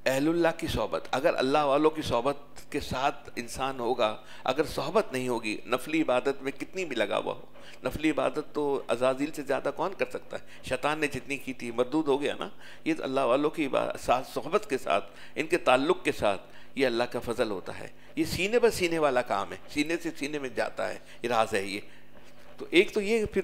اہل اللہ کی صحبت، اگر اللہ والوں کی صحبت کے ساتھ انسان ہوگا، اگر صحبت نہیں ہوگی، نفلی عبادت میں کتنی بھی لگا ہوا ہو، نفلی عبادت تو عزازیل سے زیادہ کون کر سکتا ہے؟ شیطان نے جتنی کی تھی مردود ہو گیا نا. یہ اللہ والوں کی ساتھ صحبت کے ساتھ، ان کے تعلق کے ساتھ، یہ اللہ کا فضل ہوتا ہے. یہ سینے بہ سینے والا کام ہے، سینے سے سینے میں جاتا ہے، یہ راز ہے. یہ تو ایک تو یہ، پھر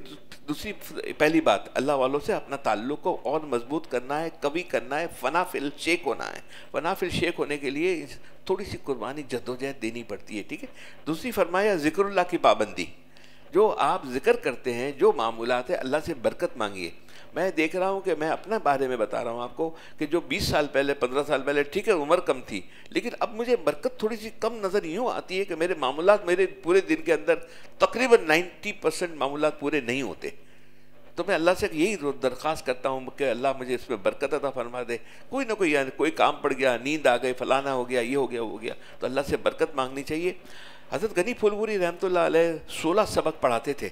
دوسری پہلی بات اللہ والوں سے اپنا تعلق کو اور مضبوط کرنا ہے، قوی کرنا ہے، فنا فی الشیخ ہونا ہے. فنا فی الشیخ ہونے کے لیے تھوڑی سی قربانی جدوجہد دینی پڑتی ہے. ٹھیک ہے. دوسری فرمایا ذکر اللہ کی پابندی. جو آپ ذکر کرتے ہیں، جو معمولات ہیں، اللہ سے برکت مانگیے. میں دیکھ رہا ہوں کہ میں اپنا بارے میں بتا رہا ہوں آپ کو کہ جو 20 سال پہلے 15 سال پہلے ٹھیک ہے عمر کم تھی، لیکن اب مجھے برکت تھوڑی سی کم نظر یوں آتی ہے کہ میرے معمولات میرے پورے دن کے اندر تقریباً 90% معمولات پورے نہیں ہوتے. تو میں اللہ سے یہی درخواست کرتا ہوں کہ اللہ مجھے اس میں برکت عطا فرما دے. کوئی نہ کوئی یعنی کوئی کام پڑ گیا، نیند آ گئی، فلانا ہو گیا، یہ ہو گیا، وہ ہو گیا، تو اللہ سے برکت مانگنی چاہیے. حضرت غنی پھولپوری رحمۃ اللہ علیہ 16 سبق پڑھاتے تھے.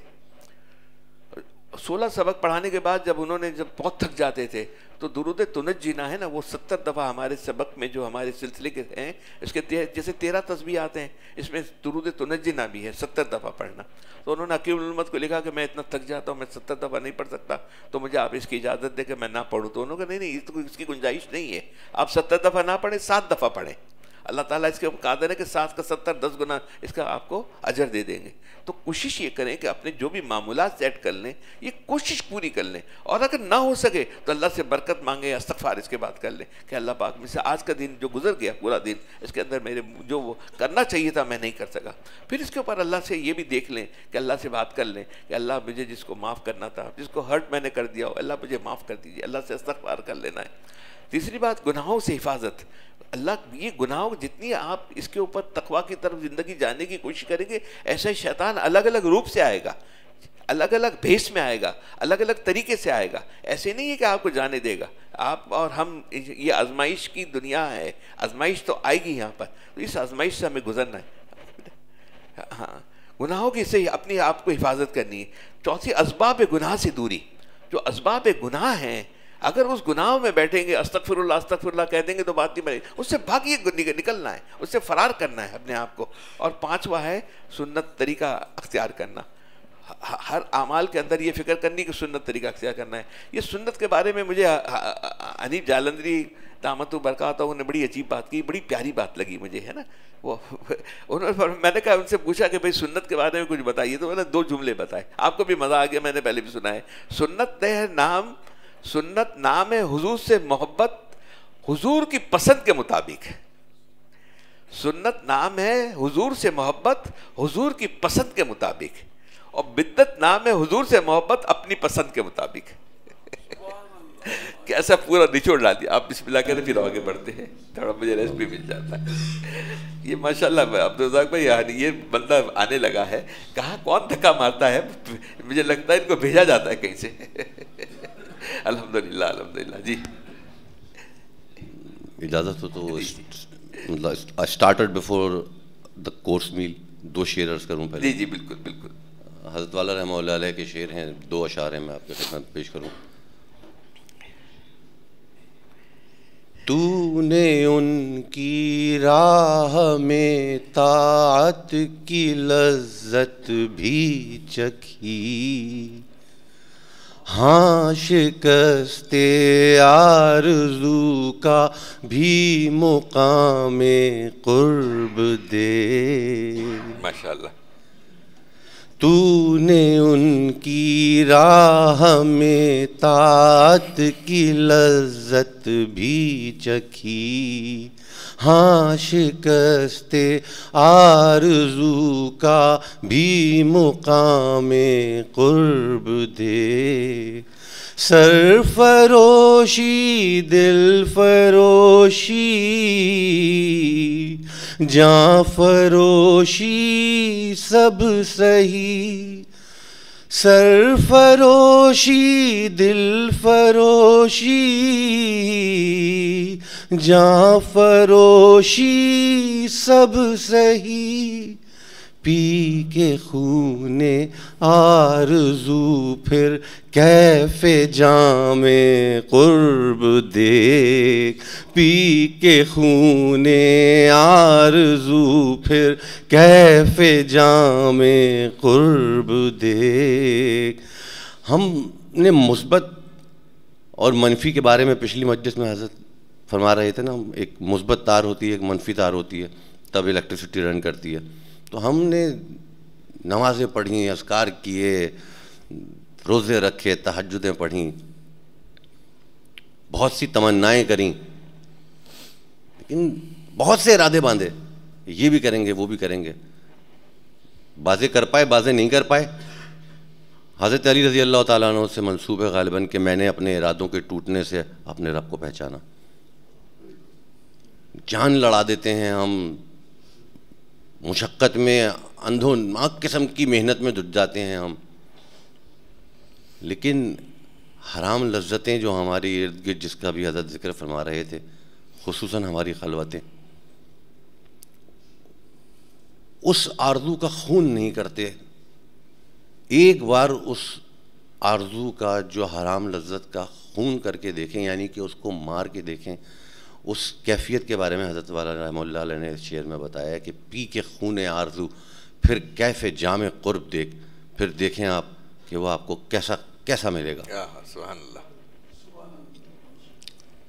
16 سبق پڑھانے کے بعد جب انہوں نے بہت تھک جاتے تھے تو درود تنجینا ہے نا، وہ 70 دفعہ ہمارے سبق میں جو ہمارے سلسلے کے ہیں اس کے جیسے 13 تسبیحات ہیں، اس میں درود تنجینا بھی ہے 70 دفعہ پڑھنا. تو انہوں نے حکیم الامت کو لکھا کہ میں اتنا تھک جاتا ہوں، میں 70 دفعہ نہیں پڑھ سکتا، تو مجھے آپ اس کی اجازت دے کہ میں نہ پڑھوں. تو انہوں نے کہا نہیں، اس کی گنجائش نہیں ہے، آپ 70 دفعہ نہ پڑھیں، 7 دفعہ پڑھیں. اللہ تعالیٰ اس کے قادر ہے کہ 7 کا 70 10 گنا اس کا آپ کو اجر دے دیں گے. تو کوشش یہ کریں کہ اپنے جو بھی معمولات سیٹ کر لیں، یہ کوشش پوری کر لیں، اور اگر نہ ہو سکے تو اللہ سے برکت مانگیں، استغفار اس کے بعد کر لیں کہ اللہ پاک مجھ سے آج کا دن جو گزر گیا پورا دن، اس کے اندر میرے جو وہ کرنا چاہیے تھا میں نہیں کر سکا. پھر اس کے اوپر اللہ سے یہ بھی دیکھ لیں کہ اللہ سے بات کر لیں کہ اللہ مجھے جس کو معاف کرنا تھا، جس کو ہرٹ میں نے کر دیا ہو، اللہ مجھے معاف کر دیجیے. اللہ سے استغفار کر لینا ہے. تیسری بات گناہوں سے حفاظت. اللہ یہ گناہوں جتنی آپ اس کے اوپر تقویٰ کی طرف زندگی جانے کی کوشش کریں گے، ایسا شیطان الگ الگ روپ سے آئے گا، الگ الگ بھیس میں آئے گا، الگ الگ طریقے سے آئے گا. ایسے نہیں ہے کہ آپ کو جانے دے گا. آپ اور ہم، یہ آزمائش کی دنیا ہے، آزمائش تو آئے گی یہاں پر، تو اس آزمائش سے ہمیں گزرنا ہے. ہاں، گناہوں کی سے اپنی آپ کو حفاظت کرنی ہے. چوتھی اسباب گناہ سے دوری. جو اسباب گناہ ہیں، اگر اس گناہوں میں بیٹھیں گے، استغفر اللہ کہہ دیں گے تو بات نہیں بنے. اس سے بھاگیے، نکلنا ہے، اس سے فرار کرنا ہے اپنے آپ کو. اور 5واں ہے سنت طریقہ اختیار کرنا. ہر اعمال کے اندر یہ فکر کرنی کہ سنت طریقہ اختیار کرنا ہے. یہ سنت کے بارے میں مجھے حنیف جالندری دامت برکاتہ نے بڑی عجیب بات کی، بڑی پیاری بات لگی مجھے، ہے نا. وہ میں نے کہا ان سے پوچھا کہ بھئی سنت کے بارے میں کچھ بتائیے، تو میں نے 2 جملے بتائے. آپ کو بھی مزہ آ گیا، میں نے پہلے بھی سنا ہے. سنت نام ہے حضور سے محبت حضور کی پسند کے مطابق. سنت نام ہے حضور سے محبت حضور کی پسند کے مطابق، اور بدعت نام ہے حضور سے محبت اپنی پسند کے مطابق. کیسا پورا نچوڑ ڈال دیا. آپ بسم اللہ کہتے پھر آگے بڑھتے ہیں، تھوڑا مجھے ریسٹ بھی مل جاتا ہے. یہ ماشاءاللہ عبدالرزاق بھائی، یہ بندہ آنے لگا ہے، کہاں کون دھکا مارتا ہے، مجھے لگتا ہے ان کو بھیجا جاتا ہے کہیں سے. الحمدللہ الحمدللہ. جی اجازت ہو تو I started before the course meal 2 شعر عرض کروں پہلے. جی بالکل بالکل. حضرت والا رحمہ اللہ علیہ کے شعر ہیں، 2 اشعار ہیں، میں آپ کے خدمت پیش کروں. تو نے ان کی راہ میں طاعت کی لذت بھی چکھی، ہاں شکست آرزو کا بھی مقام قرب دے. ماشاءاللہ. تو نے ان کی راہ میں طاعت کی لذت بھی چکھی، ہاں شکست آرزو کا بھی مقام قرب دے. سرفروشی دل فروشی جاں فروشی سب سہی، سرفروشی دل فروشی جاں فروشی سب سہی، پی کے خون آرزو پھر کیف جام قرب دیکھ، پی کے خون آرزو پھر کیف جام قرب دیکھ۔ ہم نے مثبت اور منفی کے بارے میں پچھلی مجلس میں حضرت فرما رہے تھے نا، ایک مثبت تار ہوتی ہے، ایک منفی تار ہوتی ہے، تب الیکٹریسٹی رن کرتی ہے۔ تو ہم نے نمازیں پڑھیں، اذکار کیے، روزے رکھے، تہجدیں پڑھیں، بہت سی تمنائیں کریں، لیکن بہت سے ارادے باندھے، یہ بھی کریں گے وہ بھی کریں گے، بازے کر پائے بازے نہیں کر پائے۔ حضرت علی رضی اللہ تعالیٰ عنہ سے منسوب ہے غالباً کہ میں نے اپنے ارادوں کے ٹوٹنے سے اپنے رب کو پہچانا۔ جان لڑا دیتے ہیں ہم، مشقت میں اندھو ناک قسم کی محنت میں جٹ جاتے ہیں ہم، لیکن حرام لذتیں جو ہماری ارد گرد، جس کا بھی حضرت ذکر فرما رہے تھے، خصوصاً ہماری خلوتیں، اس آرزو کا خون نہیں کرتے۔ ایک بار اس آرزو کا جو حرام لذت کا خون کر کے دیکھیں، یعنی کہ اس کو مار کے دیکھیں، اس کیفیت کے بارے میں حضرت والا رحمہ اللہ علیہ نے اس شعر میں بتایا کہ پی کے خون آرزو پھر کیف جام قرب دیکھ، پھر دیکھیں آپ کہ وہ آپ کو کیسا ملے گا۔ سبحان اللہ۔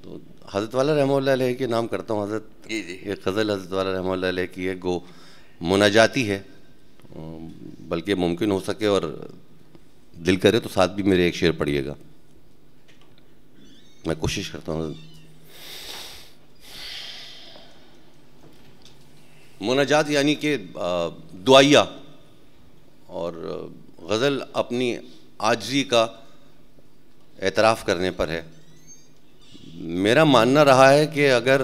تو حضرت والا رحمہ اللہ علیہ کے نام کرتا ہوں حضرت، جی یہ غزل حضرت والا رحمہ اللہ علیہ کی ہے، گو مناجاتی ہے، بلکہ ممکن ہو سکے اور دل کرے تو ساتھ بھی میرے ایک شعر پڑھیے گا، میں کوشش کرتا ہوں۔ مناجات یعنی کہ دعائیہ، اور غزل اپنی عاجزی کا اعتراف کرنے پر ہے۔ میرا ماننا رہا ہے کہ اگر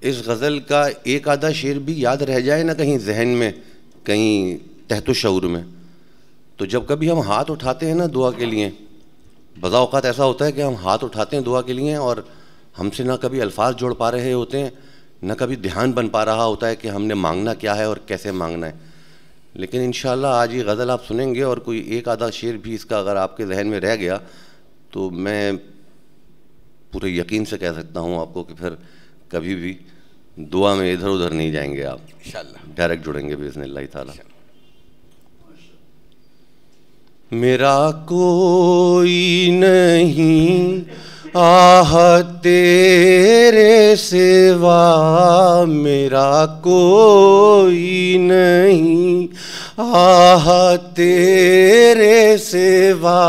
اس غزل کا ایک آدھا شعر بھی یاد رہ جائے نا کہیں ذہن میں، کہیں تحت الشعور میں، تو جب کبھی ہم ہاتھ اٹھاتے ہیں نا دعا کے لیے، بعض اوقات ایسا ہوتا ہے کہ ہم ہاتھ اٹھاتے ہیں دعا کے لیے اور ہم سے نہ کبھی الفاظ جوڑ پا رہے ہوتے ہیں، نہ کبھی دھیان بن پا رہا ہوتا ہے کہ ہم نے مانگنا کیا ہے اور کیسے مانگنا ہے، لیکن انشاءاللہ آج یہ غزل آپ سنیں گے اور کوئی ایک آدھا شعر بھی اس کا اگر آپ کے ذہن میں رہ گیا تو میں پورے یقین سے کہہ سکتا ہوں آپ کو کہ پھر کبھی بھی دعا میں ادھر ادھر نہیں جائیں گے، آپ انشاءاللہ ڈائریکٹ جڑیں گے باذن اللہ تعالیٰ۔ میرا کوئی نہیں آہ تیرے سوا، میرا کوئی نہیں آہ تیرے سوا،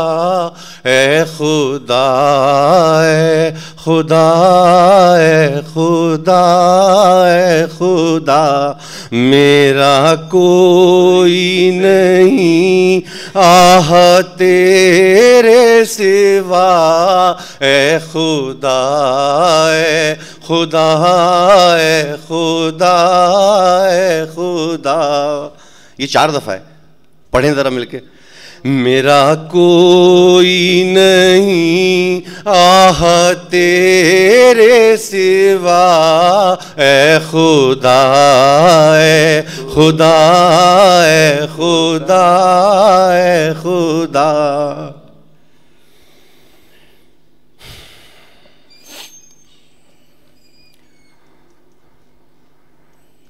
اے خدا اے خدا اے خدا اے خدا، میرا کوئی نہیں آہ تیرے سوا، اے خدا اے خدا اے خدا اے خدا۔ یہ 4 دفعہ ہے، پڑھیں ذرا مل کے۔ میرا کوئی نہیں آہ تیرے سوا، اے خدا اے خدا اے خدا اے خدا۔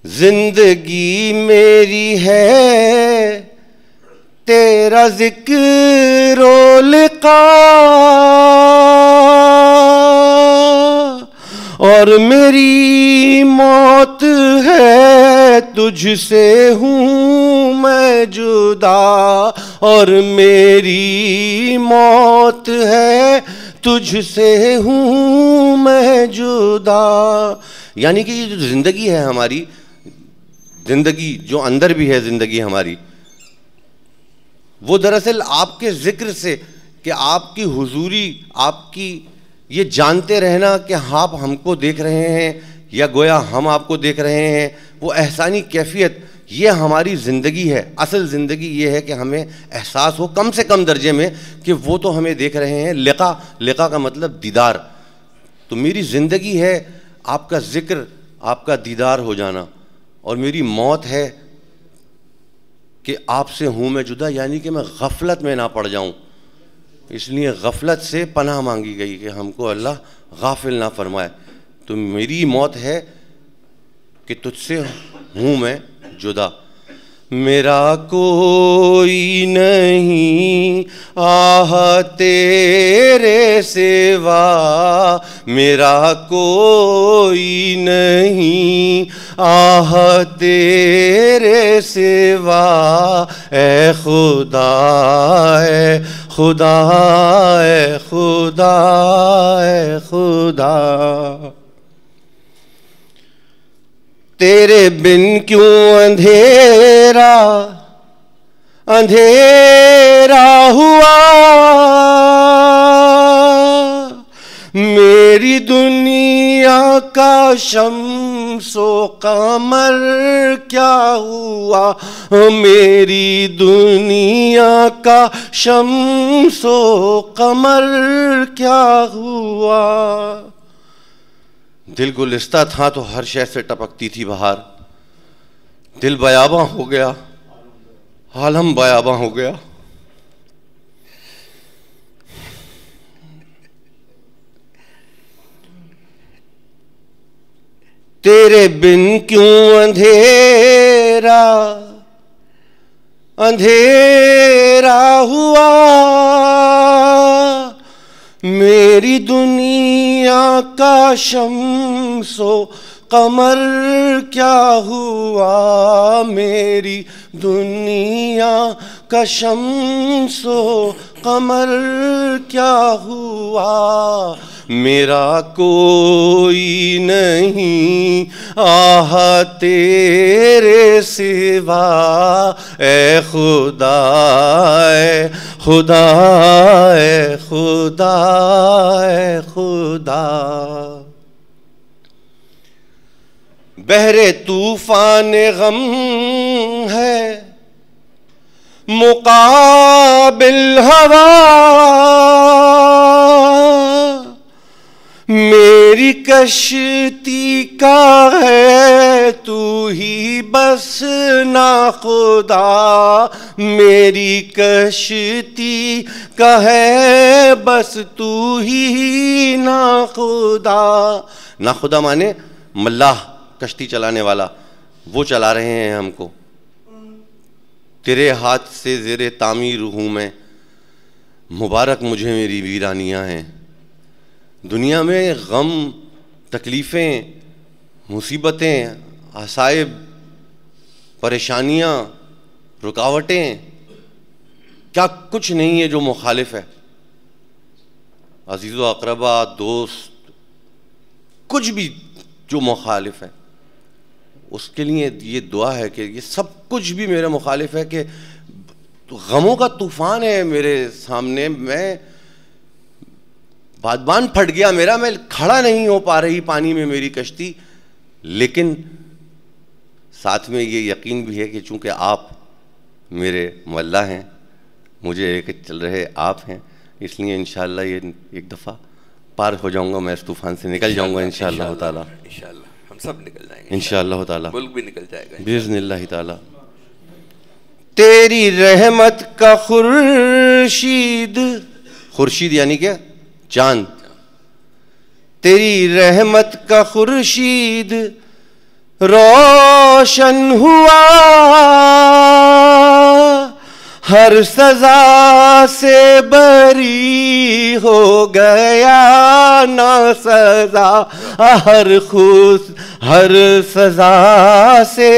زندگی میری ہے تیرا ذکر و لقاء، اور میری موت ہے تجھ سے ہوں میں جدا، اور میری موت ہے تجھ سے ہوں میں جدا۔ یعنی کہ یہ جو زندگی ہے ہماری، زندگی جو اندر بھی ہے زندگی ہماری، وہ دراصل آپ کے ذکر سے کہ آپ کی حضوری، آپ کی یہ جانتے رہنا کہ آپ ہم کو دیکھ رہے ہیں یا گویا ہم آپ کو دیکھ رہے ہیں، وہ احسانی کیفیت، یہ ہماری زندگی ہے. اصل زندگی یہ ہے کہ ہمیں احساس ہو کم سے کم درجے میں کہ وہ تو ہمیں دیکھ رہے ہیں. لقا کا مطلب دیدار. تو میری زندگی ہے آپ کا ذکر، آپ کا دیدار ہو جانا، اور میری موت ہے کہ آپ سے ہوں میں جدا، یعنی کہ میں غفلت میں نہ پڑ جاؤں. اس لیے غفلت سے پناہ مانگی گئی کہ ہم کو اللہ غافل نہ فرمائے. تو میری موت ہے کہ تجھ سے ہوں میں جدا. میرا کوئی نہیں آہ تیرے سوا، میرا کوئی نہیں آہ تیرے سوا، اے خدا اے خدا اے خدا اے خدا. تیرے بن کیوں اندھیرا اندھیرا ہوا، میری دنیا کا شمس و قمر کیا ہوا، میری دنیا کا شمس و قمر کیا ہوا. دل گلستہ تھا تو ہر شے سے ٹپکتی تھی بہار، دل بیاباں ہو گیا، عالم بیاباں ہو گیا. تیرے بن کیوں اندھیرا اندھیرا ہوا، میری دنیا کا شمس و قمر کیا ہوا، میری دنیا کا شمس و قمر کیا ہوا. میرا کوئی نہیں آہ تیرے سوا، اے خدا اے خدا اے خدا اے خدا. بحر طوفان غم ہے مقابل ہوا، میری کشتی کا ہے تو ہی بس نا خدا، میری کشتی کا ہے بس تو ہی نا خدا. نا خدا مانے ملاح، کشتی چلانے والا، وہ چلا رہے ہیں ہم کو. تیرے ہاتھ سے زیر تعمیر ہوں میں، مبارک مجھے میری ویرانیاں ہیں. دنیا میں غم، تکلیفیں، مصیبتیں، عصائب، پریشانیاں، رکاوٹیں، کیا کچھ نہیں ہے جو مخالف ہے. عزیز و اقربا، دوست، کچھ بھی جو مخالف ہے، اس کے لیے یہ دعا ہے کہ یہ سب کچھ بھی میرے مخالف ہے، کہ غموں کا طوفان ہے میرے سامنے، میں بادبان پھٹ گیا میرا، میں کھڑا نہیں ہو پا رہی پانی میں میری کشتی. لیکن ساتھ میں یہ یقین بھی ہے کہ چونکہ آپ میرے مولا ہیں، مجھے لے کے چل رہے آپ ہیں، اس لیے انشاءاللہ یہ ایک دفعہ پار ہو جاؤں گا، میں اس طوفان سے نکل جاؤں گا انشاءاللہ تعالیٰ. انشاءاللہ ہم سب نکل جائیں گے انشاءاللہ تعالیٰ، ملک بھی نکل جائے گا باذن اللہ تعالیٰ. تیری رحمت کا خورشید، خورشید یعنی کیا؟ چاند. تیری رحمت کا خورشید روشن ہوا، ہر سزا سے بری ہو گیا نا سزا، ہر سزا سے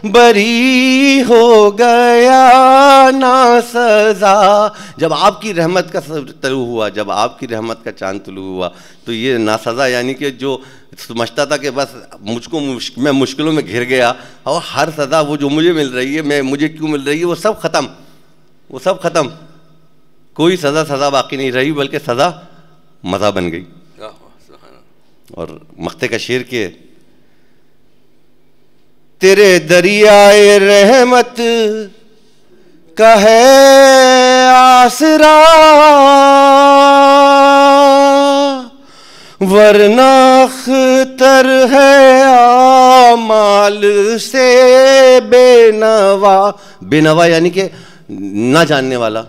بری ہو گیا نا سزا. جب آپ کی رحمت کا طلوع ہوا، جب آپ کی رحمت کا چاند طلوع ہوا، تو یہ نا سزا یعنی کہ جو سمجھتا تھا کہ بس میں مشکلوں میں گھر گیا، اور ہر سزا وہ جو مجھے مل رہی ہے، مجھے کیوں مل رہی ہے، وہ سب ختم، وہ سب ختم. کوئی سزا سزا باقی نہیں رہی بلکہ سزا مزہ بن گئی. اور مقطع کا شعر کہ تیرے دریائے رحمت کا ہے آسرا ورنہ اختر ہے اعمال سے بے نوا. بے نوا یعنی کہ نہ جاننے والا,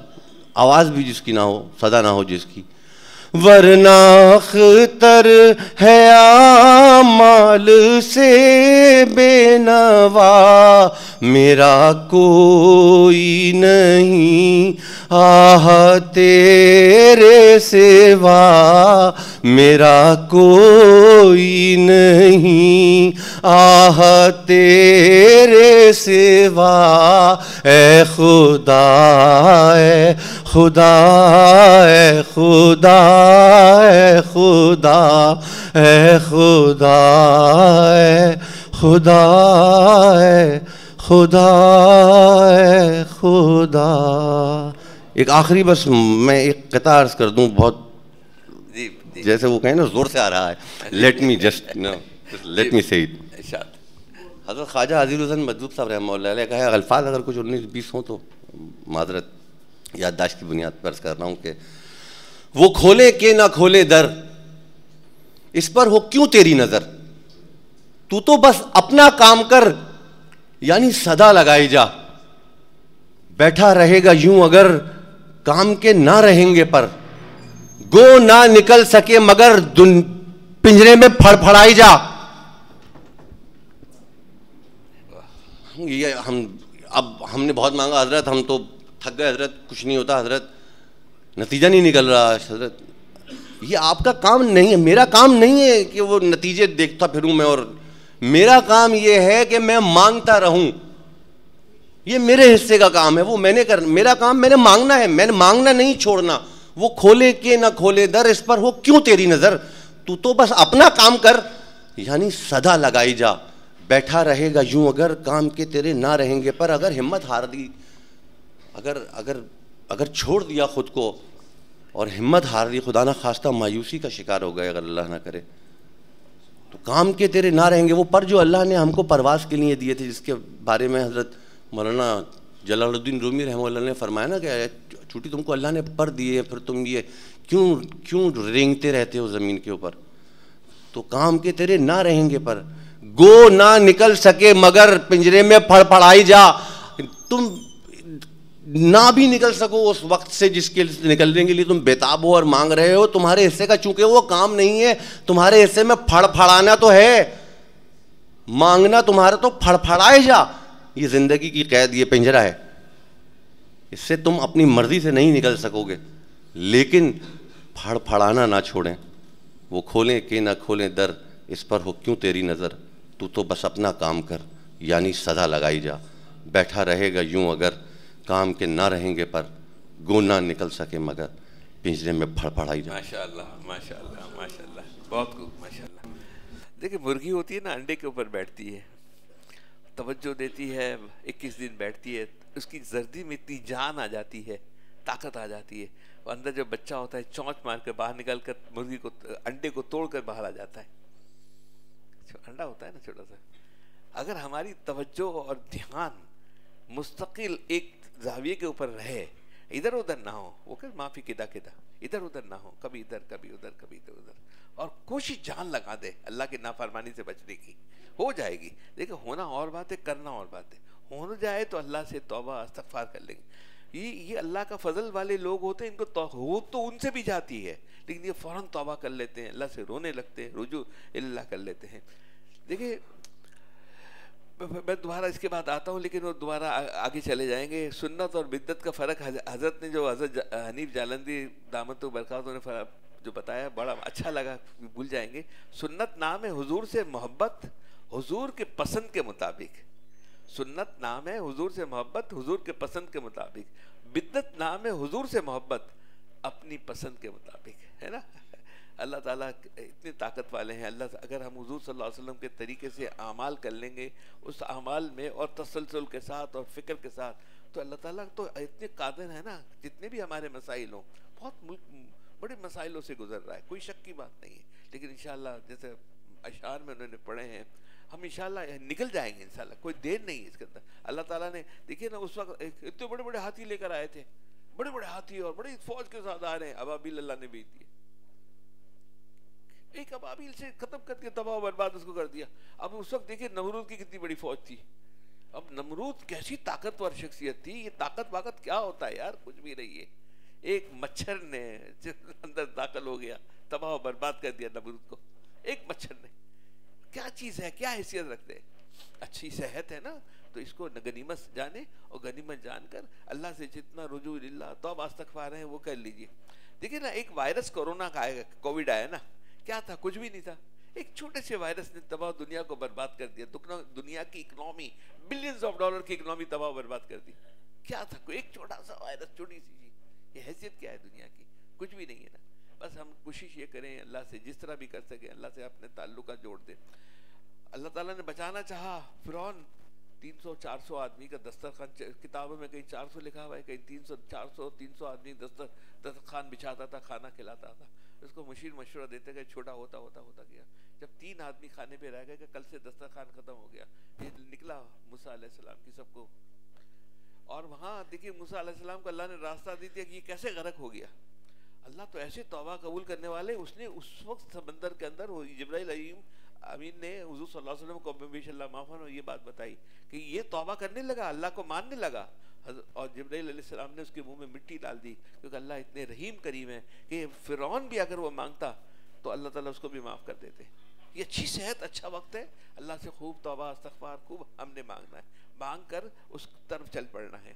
آواز بھی جس کی نہ ہو, صدا نہ ہو جس کی. ورنہ اختر ہے اعمال سے بے نوا میرا کوئی نہیں آہ تیرے سوا, میرا کوئی نہیں آہ تیرے سوا. اے خدا اے خدا اے خدا اے خدا اے خدا اے خدا اے خدا اے خدا. ایک آخری بس میں ایک قطعہ عرض کر دوں, بہت جیسے وہ کہیں نا زور سے آ رہا ہے. Let me just let me سے اٹ. حضرت خواجہ عزیز الحسن مجذوب صاحب رحمہ اللہ علیہ کا ہے, الفاظ اگر کچھ 19-20 ہوں تو معذرت یادداشت کی بنیاد پر عرض کر رہا ہوں کہ وہ کھولے کہ نہ کھولے در اس پر ہو کیوں تیری نظر, تو بس اپنا کام کر یعنی صدا لگائی جا, بیٹھا رہے گا یوں اگر کام کے نہ رہیں گے پر, گو نہ نکل سکے مگر پنجرے میں پھڑ پھڑائی جا. یہ ہم نے بہت مانگا حضرت, ہم تو تھک گئے حضرت, کچھ نہیں ہوتا حضرت, نتیجہ نہیں نکل رہا حضرت. یہ آپ کا کام نہیں ہے, میرا کام نہیں ہے کہ وہ نتیجے دیکھتا پھروں میں, اور میرا کام یہ ہے کہ میں مانگتا رہوں. یہ میرے حصے کا کام ہے, وہ میں نے میرا کام میں نے مانگنا ہے, میں نے مانگنا نہیں چھوڑنا. وہ کھولے کہ نہ کھولے در اس پر ہو کیوں تیری نظر, تو بس اپنا کام کر یعنی صدا لگائی جا, بیٹھا رہے گا یوں اگر کام کے تیرے نہ رہیں گے پر. اگر ہمت ہار دی, اگر چھوڑ دیا خود کو اور ہمت ہار دی, خدا نہ خواستہ مایوسی کا شکار ہو گئے اگر اللہ نہ کرے, تو کام کے تیرے نہ رہیں گے وہ پر جو اللہ نے ہم کو پرواز کے لیے دیے تھے, جس کے بارے میں حضرت مولانا جلال الدین رومی رحمہ اللہ نے فرمایا نا کہ چھوٹی تم کو اللہ نے پر دیے, پھر تم یہ کیوں رینگتے رہتے ہو زمین کے اوپر. تو کام کے تیرے نہ رہیں گے پر, گو نہ نکل سکے مگر پنجرے میں پھڑ پھڑائی جا. تم نہ بھی نکل سکو اس وقت سے جس کے نکلنے کے لیے تم بےتاب ہو اور مانگ رہے ہو, تمہارے حصے کا چونکہ وہ کام نہیں ہے, تمہارے حصے میں پھڑ پھڑانا تو ہے, مانگنا تمہارا تو پھڑ پھڑائے جا. یہ زندگی کی قید, یہ پنجرہ ہے, اس سے تم اپنی مرضی سے نہیں نکل سکو گے, لیکن پھڑ پھڑانا نہ چھوڑیں. وہ کھولیں کہ نہ کھولیں در اس پر ہو کیوں تیری نظر, تو بس اپنا کام کر یعنی صدا لگائی جا, بیٹھا رہے گا یوں اگر کام کے نہ رہیں گے پر, گو نہ نکل سکے مگر پنجرے میں پھڑ پھڑائی جا. ماشاءاللہ ماشاءاللہ ماشاءاللہ, بہت خوب ماشاءاللہ. دیکھیں مرغی ہوتی ہے نا, انڈے کے اوپر بیٹھتی ہے, توجہ دیتی ہے, 21 دن بیٹھتی ہے, اس کی زردی میں اتنی جان آ جاتی ہے, طاقت آ جاتی ہے, اور اندر جب بچہ ہوتا ہے چونچ مار کر باہر نکل کر مرغی کو انڈے کو توڑ کر باہر آ جاتا ہے. انڈا ہوتا ہے نا چھوٹا سا, اگر ہماری توجہ اور دھیان مستقل ایک زاویے کے اوپر رہے, ادھر ادھر نہ ہو, وہ کہ معافی کدا ادھر ادھر نہ ہو, کبھی ادھر کبھی ادھر کبھی ادھر, اور کوشش جان لگا دے اللہ کی نافرمانی سے بچنے کی, ہو جائے گی. دیکھیں ہونا اور بات ہے, کرنا اور بات ہے. ہو جائے تو اللہ سے توبہ استغفار کر لیں گے. یہ اللہ کا فضل والے لوگ ہوتے ہیں, ان کو ہو تو ان سے بھی جاتی ہے, لیکن یہ فوراً توبہ کر لیتے ہیں, اللہ سے رونے لگتے ہیں, رجوع اللہ کر لیتے ہیں. دیکھیں میں دوبارہ اس کے بعد آتا ہوں, لیکن وہ دوبارہ آگے چلے جائیں گے. سنت اور بدعت کا فرق حضرت نے جو حضرت حنیف جالندی دامت و برکاتہ نے جو بتایا بڑا اچھا لگا, بھول جائیں گے. سنت نام ہے حضور سے محبت حضور کے پسند کے مطابق, سنت نام ہے حضور سے محبت حضور کے پسند کے مطابق, بدعت نام ہے حضور سے محبت اپنی پسند کے مطابق, ہے نا. اللہ تعالیٰ اتنے طاقت والے ہیں. اللہ اگر ہم حضور صلی اللہ علیہ وسلم کے طریقے سے اعمال کر لیں گے, اس اعمال میں اور تسلسل کے ساتھ اور فکر کے ساتھ, تو اللہ تعالیٰ تو اتنے قادر ہے نا، جتنے بھی ہمارے مسائل ہوں، بہت ملک بڑے مسائلوں سے گزر رہا ہے، کوئی شک کی بات نہیں ہے، لیکن انشاءاللہ جیسے اشعار میں انہوں نے پڑھے ہیں، ہم انشاءاللہ نکل جائیں گے انشاءاللہ، کوئی دیر نہیں ہے اس کے اندر۔ اللہ تعالیٰ نے دیکھیے نا اس وقت اتنے بڑے بڑے ہاتھی لے کر آئے تھے، بڑے بڑے ہاتھی اور بڑی فوج کے ساتھ آ رہے ہیں، ابابیل اللہ نے بھیج دیے، ایک ابابیل سے ختم کر کے تباہ و برباد اس کو کر دیا۔ اب اس وقت دیکھیے نمرود کی کتنی بڑی فوج تھی، اب نمرود کیسی طاقتور شخصیت تھی، یہ طاقت واقت کیا ہوتا ہے یار، کچھ بھی رہی ہے، ایک مچھر نے اندر داخل ہو گیا، تباہ و برباد کر دیا نمرود کو، ایک مچھر نے۔ کیا چیز ہے، کیا حیثیت رکھتے ہیں، اچھی صحت ہے نا، تو اس کو غنیمت جانے، اور غنیمت جان کر اللہ سے جتنا رجوع اللہ توبہ استغفار ہیں وہ کر لیجئے۔ دیکھیں نا ایک وائرس کورونا کا آئے، کووڈ آیا نا، کیا تھا، کچھ بھی نہیں تھا، ایک چھوٹے سے وائرس نے تباہ دنیا کو برباد کر دیا، دنیا کی اکنامی بلینز آف ڈالر کی اکنامی تباہ و برباد کر دی۔ کیا تھا، کوئی ایک چھوٹا سا وائرس، چھوٹی سی چیز، یہ حیثیت کیا ہے دنیا کی، کچھ بھی نہیں ہے نا۔ بس ہم کوشش یہ کریں اللہ سے جس طرح بھی کر سکیں اللہ سے اپنے تعلقات جوڑ دیں۔ اللہ تعالیٰ نے بچانا چاہا، فرعون 300-400 آدمی کا دسترخوان، کتابوں میں کہیں 400 لکھا ہوا ہے، کہیں 300 آدمی دسترخوان بچھاتا تھا، کھانا کھلاتا تھا، اس کو مشیر مشورہ دیتے گئے، چھوٹا ہوتا گیا، جب 3 آدمی کھانے پہ رہ گئے کہ کل سے دسترخوان ختم ہو گیا، یہ نکلا موسیٰ علیہ السلام کی سب کو، اور وہاں دیکھیے موسیٰ علیہ السلام کو اللہ نے راستہ دی دیا کہ یہ کیسے غرق ہو گیا۔ اللہ تو ایسے توبہ قبول کرنے والے، اس نے اس وقت سمندر کے اندر جبرائیل امین نے حضور صلی اللہ علیہ وسلم کو بیش اللہ معاف فرمائے یہ بات بتائی کہ یہ توبہ کرنے لگا، اللہ کو ماننے لگا، اور جبرائیل علیہ السلام نے اس کے منہ میں مٹی ڈال دی، کیونکہ اللہ اتنے رحیم کریم ہے کہ فرعون بھی اگر وہ مانگتا تو اللہ تعالیٰ اس کو بھی معاف کر دیتے۔ یہ اچھی صحت، اچھا وقت ہے، اللہ سے خوب توبہ استغفار خوب ہم نے مانگنا ہے، مانگ کر اس طرف چل پڑنا ہے۔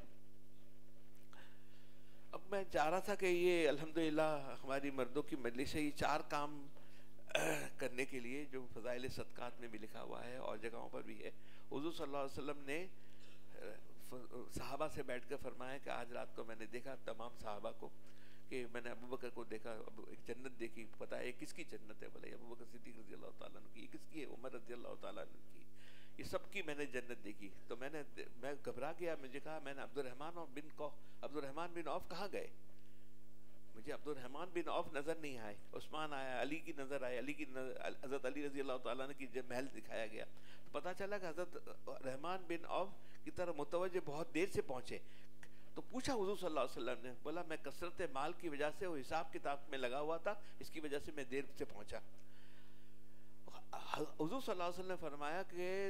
اب میں چاہ رہا تھا کہ یہ الحمدللہ ہماری مردوں کی مجلس ہے، یہ 4 کام کرنے کے لیے جو فضائل صدقات میں بھی لکھا ہوا ہے اور جگہوں پر بھی ہے۔ حضور صلی اللہ علیہ وسلم نے صحابہ سے بیٹھ کر فرمایا کہ آج رات کو میں نے دیکھا تمام صحابہ کو کہ میں نے ابو بکر کو دیکھا، ایک جنت دیکھی، پتہ ہے کس کی جنت ہے، بولے ابو بکر صدیق رضی اللہ تعالیٰ عنہ کی، یہ کس کی ہے، عمر رضی اللہ تعالیٰ عنہ کی، یہ سب کی میں نے جنت دیکھی۔ تو میں گھبرا گیا، مجھے کہا میں نے عبد الرحمن بن عوف کہاں گئے، مجھے عبد الرحمن بن عوف نظر نہیں آئے، عثمان آیا، علی کی نظر آئی، حضرت علی رضی اللہ تعالیٰ عنہ کی محل دکھایا گیا، تو پتہ چلا کہ حضرت رحمان بن عوف کی طرف متوجہ بہت دیر سے پہنچے۔ تو پوچھا حضور صلی اللہ علیہ وسلم نے، بولا میں کثرت مال کی وجہ سے وہ حساب کتاب میں لگا ہوا تھا، اس کی وجہ سے میں دیر سے پہنچا۔ حضور صلی اللہ علیہ وسلم نے فرمایا کہ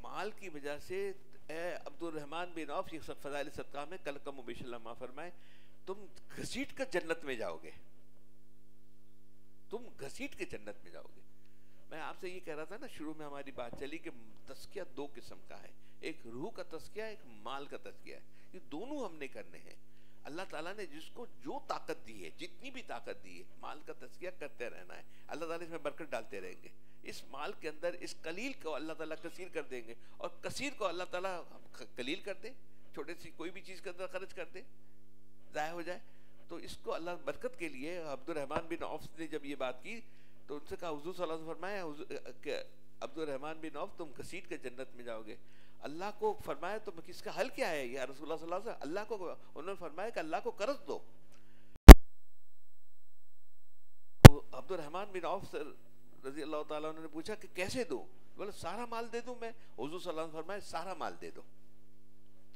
مال کی وجہ سے اے عبد الرحمن بن عوف، یہ فضائل صدقہ میں کل کم و بیش اللہ معاف فرمائے، تم گھسیٹ کر جنت میں جاؤ گے، تم گھسیٹ کے جنت میں جاؤ گے۔ میں آپ سے یہ کہہ رہا تھا نا، شروع میں ہماری بات چلی کہ تزکیہ 2 قسم کا ہے، ایک روح کا تزکیہ، ایک مال کا تزکیہ ہے، یہ دونوں ہم نے کرنے ہیں۔ اللہ تعالیٰ نے جس کو جو طاقت دی ہے، جتنی بھی طاقت دی ہے، مال کا تزکیہ کرتے رہنا ہے، اللہ تعالیٰ اس میں برکت ڈالتے رہیں گے، اس مال کے اندر اس قلیل کو اللہ تعالیٰ کثیر کر دیں گے، اور کثیر کو اللہ تعالیٰ قلیل کر دے، چھوٹے سی کوئی بھی چیز کے اندر خرچ کر دے، ضائع ہو جائے، تو اس کو اللہ برکت کے لیے عبد الرحمن بن عوف نے جب یہ بات کی تو ان سے کہا، حضور صلی اللہ علیہ وسلم فرمایا کہ عبد الرحمن بن عوف تم گھسیٹ کے جنت میں جاؤ گے۔ اللہ کو فرمایا تو اس کا حل کیا ہے یا رسول اللہ صلی اللہ علیہ وسلم، اللہ کو انہوں نے فرمایا کہ اللہ کو قرض دو۔ عبد الرحمن بن عوف رضی اللہ تعالیٰ عنہ نے پوچھا کہ کیسے دوں، بولے سارا مال دے دوں میں، حضور صلی اللہ علیہ وسلم فرمایا سارا مال دے دو،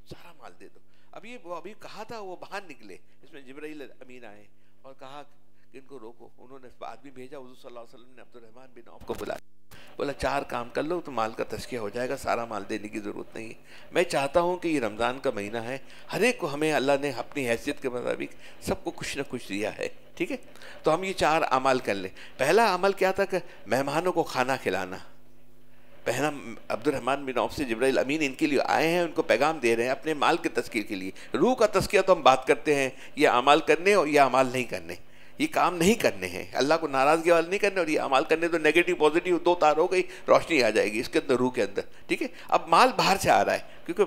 سارا مال دے دو۔ ابھی کہا تھا وہ باہر نکلے، اس میں جبرائیل امین آئے اور کہا کہ ان کو روکو، انہوں نے آدمی بھیجا، حضور صلی اللہ علیہ وسلم نے عبد الرحمن بن عوف کو بلایا، بولا 4 کام کر لو تو مال کا تزکیہ ہو جائے گا، سارا مال دینے کی ضرورت نہیں ہے۔ میں چاہتا ہوں کہ یہ رمضان کا مہینہ ہے، ہر ایک کو ہمیں اللہ نے اپنی حیثیت کے مطابق سب کو کچھ نہ کچھ دیا ہے، ٹھیک ہے، تو ہم یہ 4 اعمال کر لیں۔ پہلا عمل کیا تھا کہ مہمانوں کو کھانا کھلانا۔ پہلا عبد الرحمن بن عوف سے جبرائیل امین ان کے لیے آئے ہیں، ان کو پیغام دے رہے ہیں اپنے مال کے تزکیے کے لیے۔ روح کا تزکیہ تو ہم بات کرتے ہیں، یہ اعمال کرنے اور یہ اعمال نہیں کرنے، یہ کام نہیں کرنے ہیں، اللہ کو ناراضگی والے نہیں کرنے، اور یہ اعمال کرنے تو نیگیٹو پازیٹیو 2 تار ہو گئی، روشنی آ جائے گی اس کے اندر، روح کے اندر، ٹھیک ہے۔ اب مال باہر سے آ رہا ہے، کیونکہ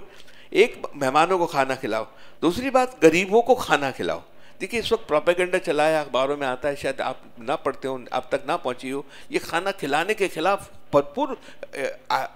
ایک مہمانوں کو کھانا کھلاؤ، دوسری بات غریبوں کو کھانا کھلاؤ۔ دیکھیے اس وقت پروپیگنڈا چلا ہے، اخباروں میں آتا ہے، شاید آپ نہ پڑھتے ہو، آپ تک نہ پہنچی ہو، یہ کھانا کھلانے کے خلاف بھرپور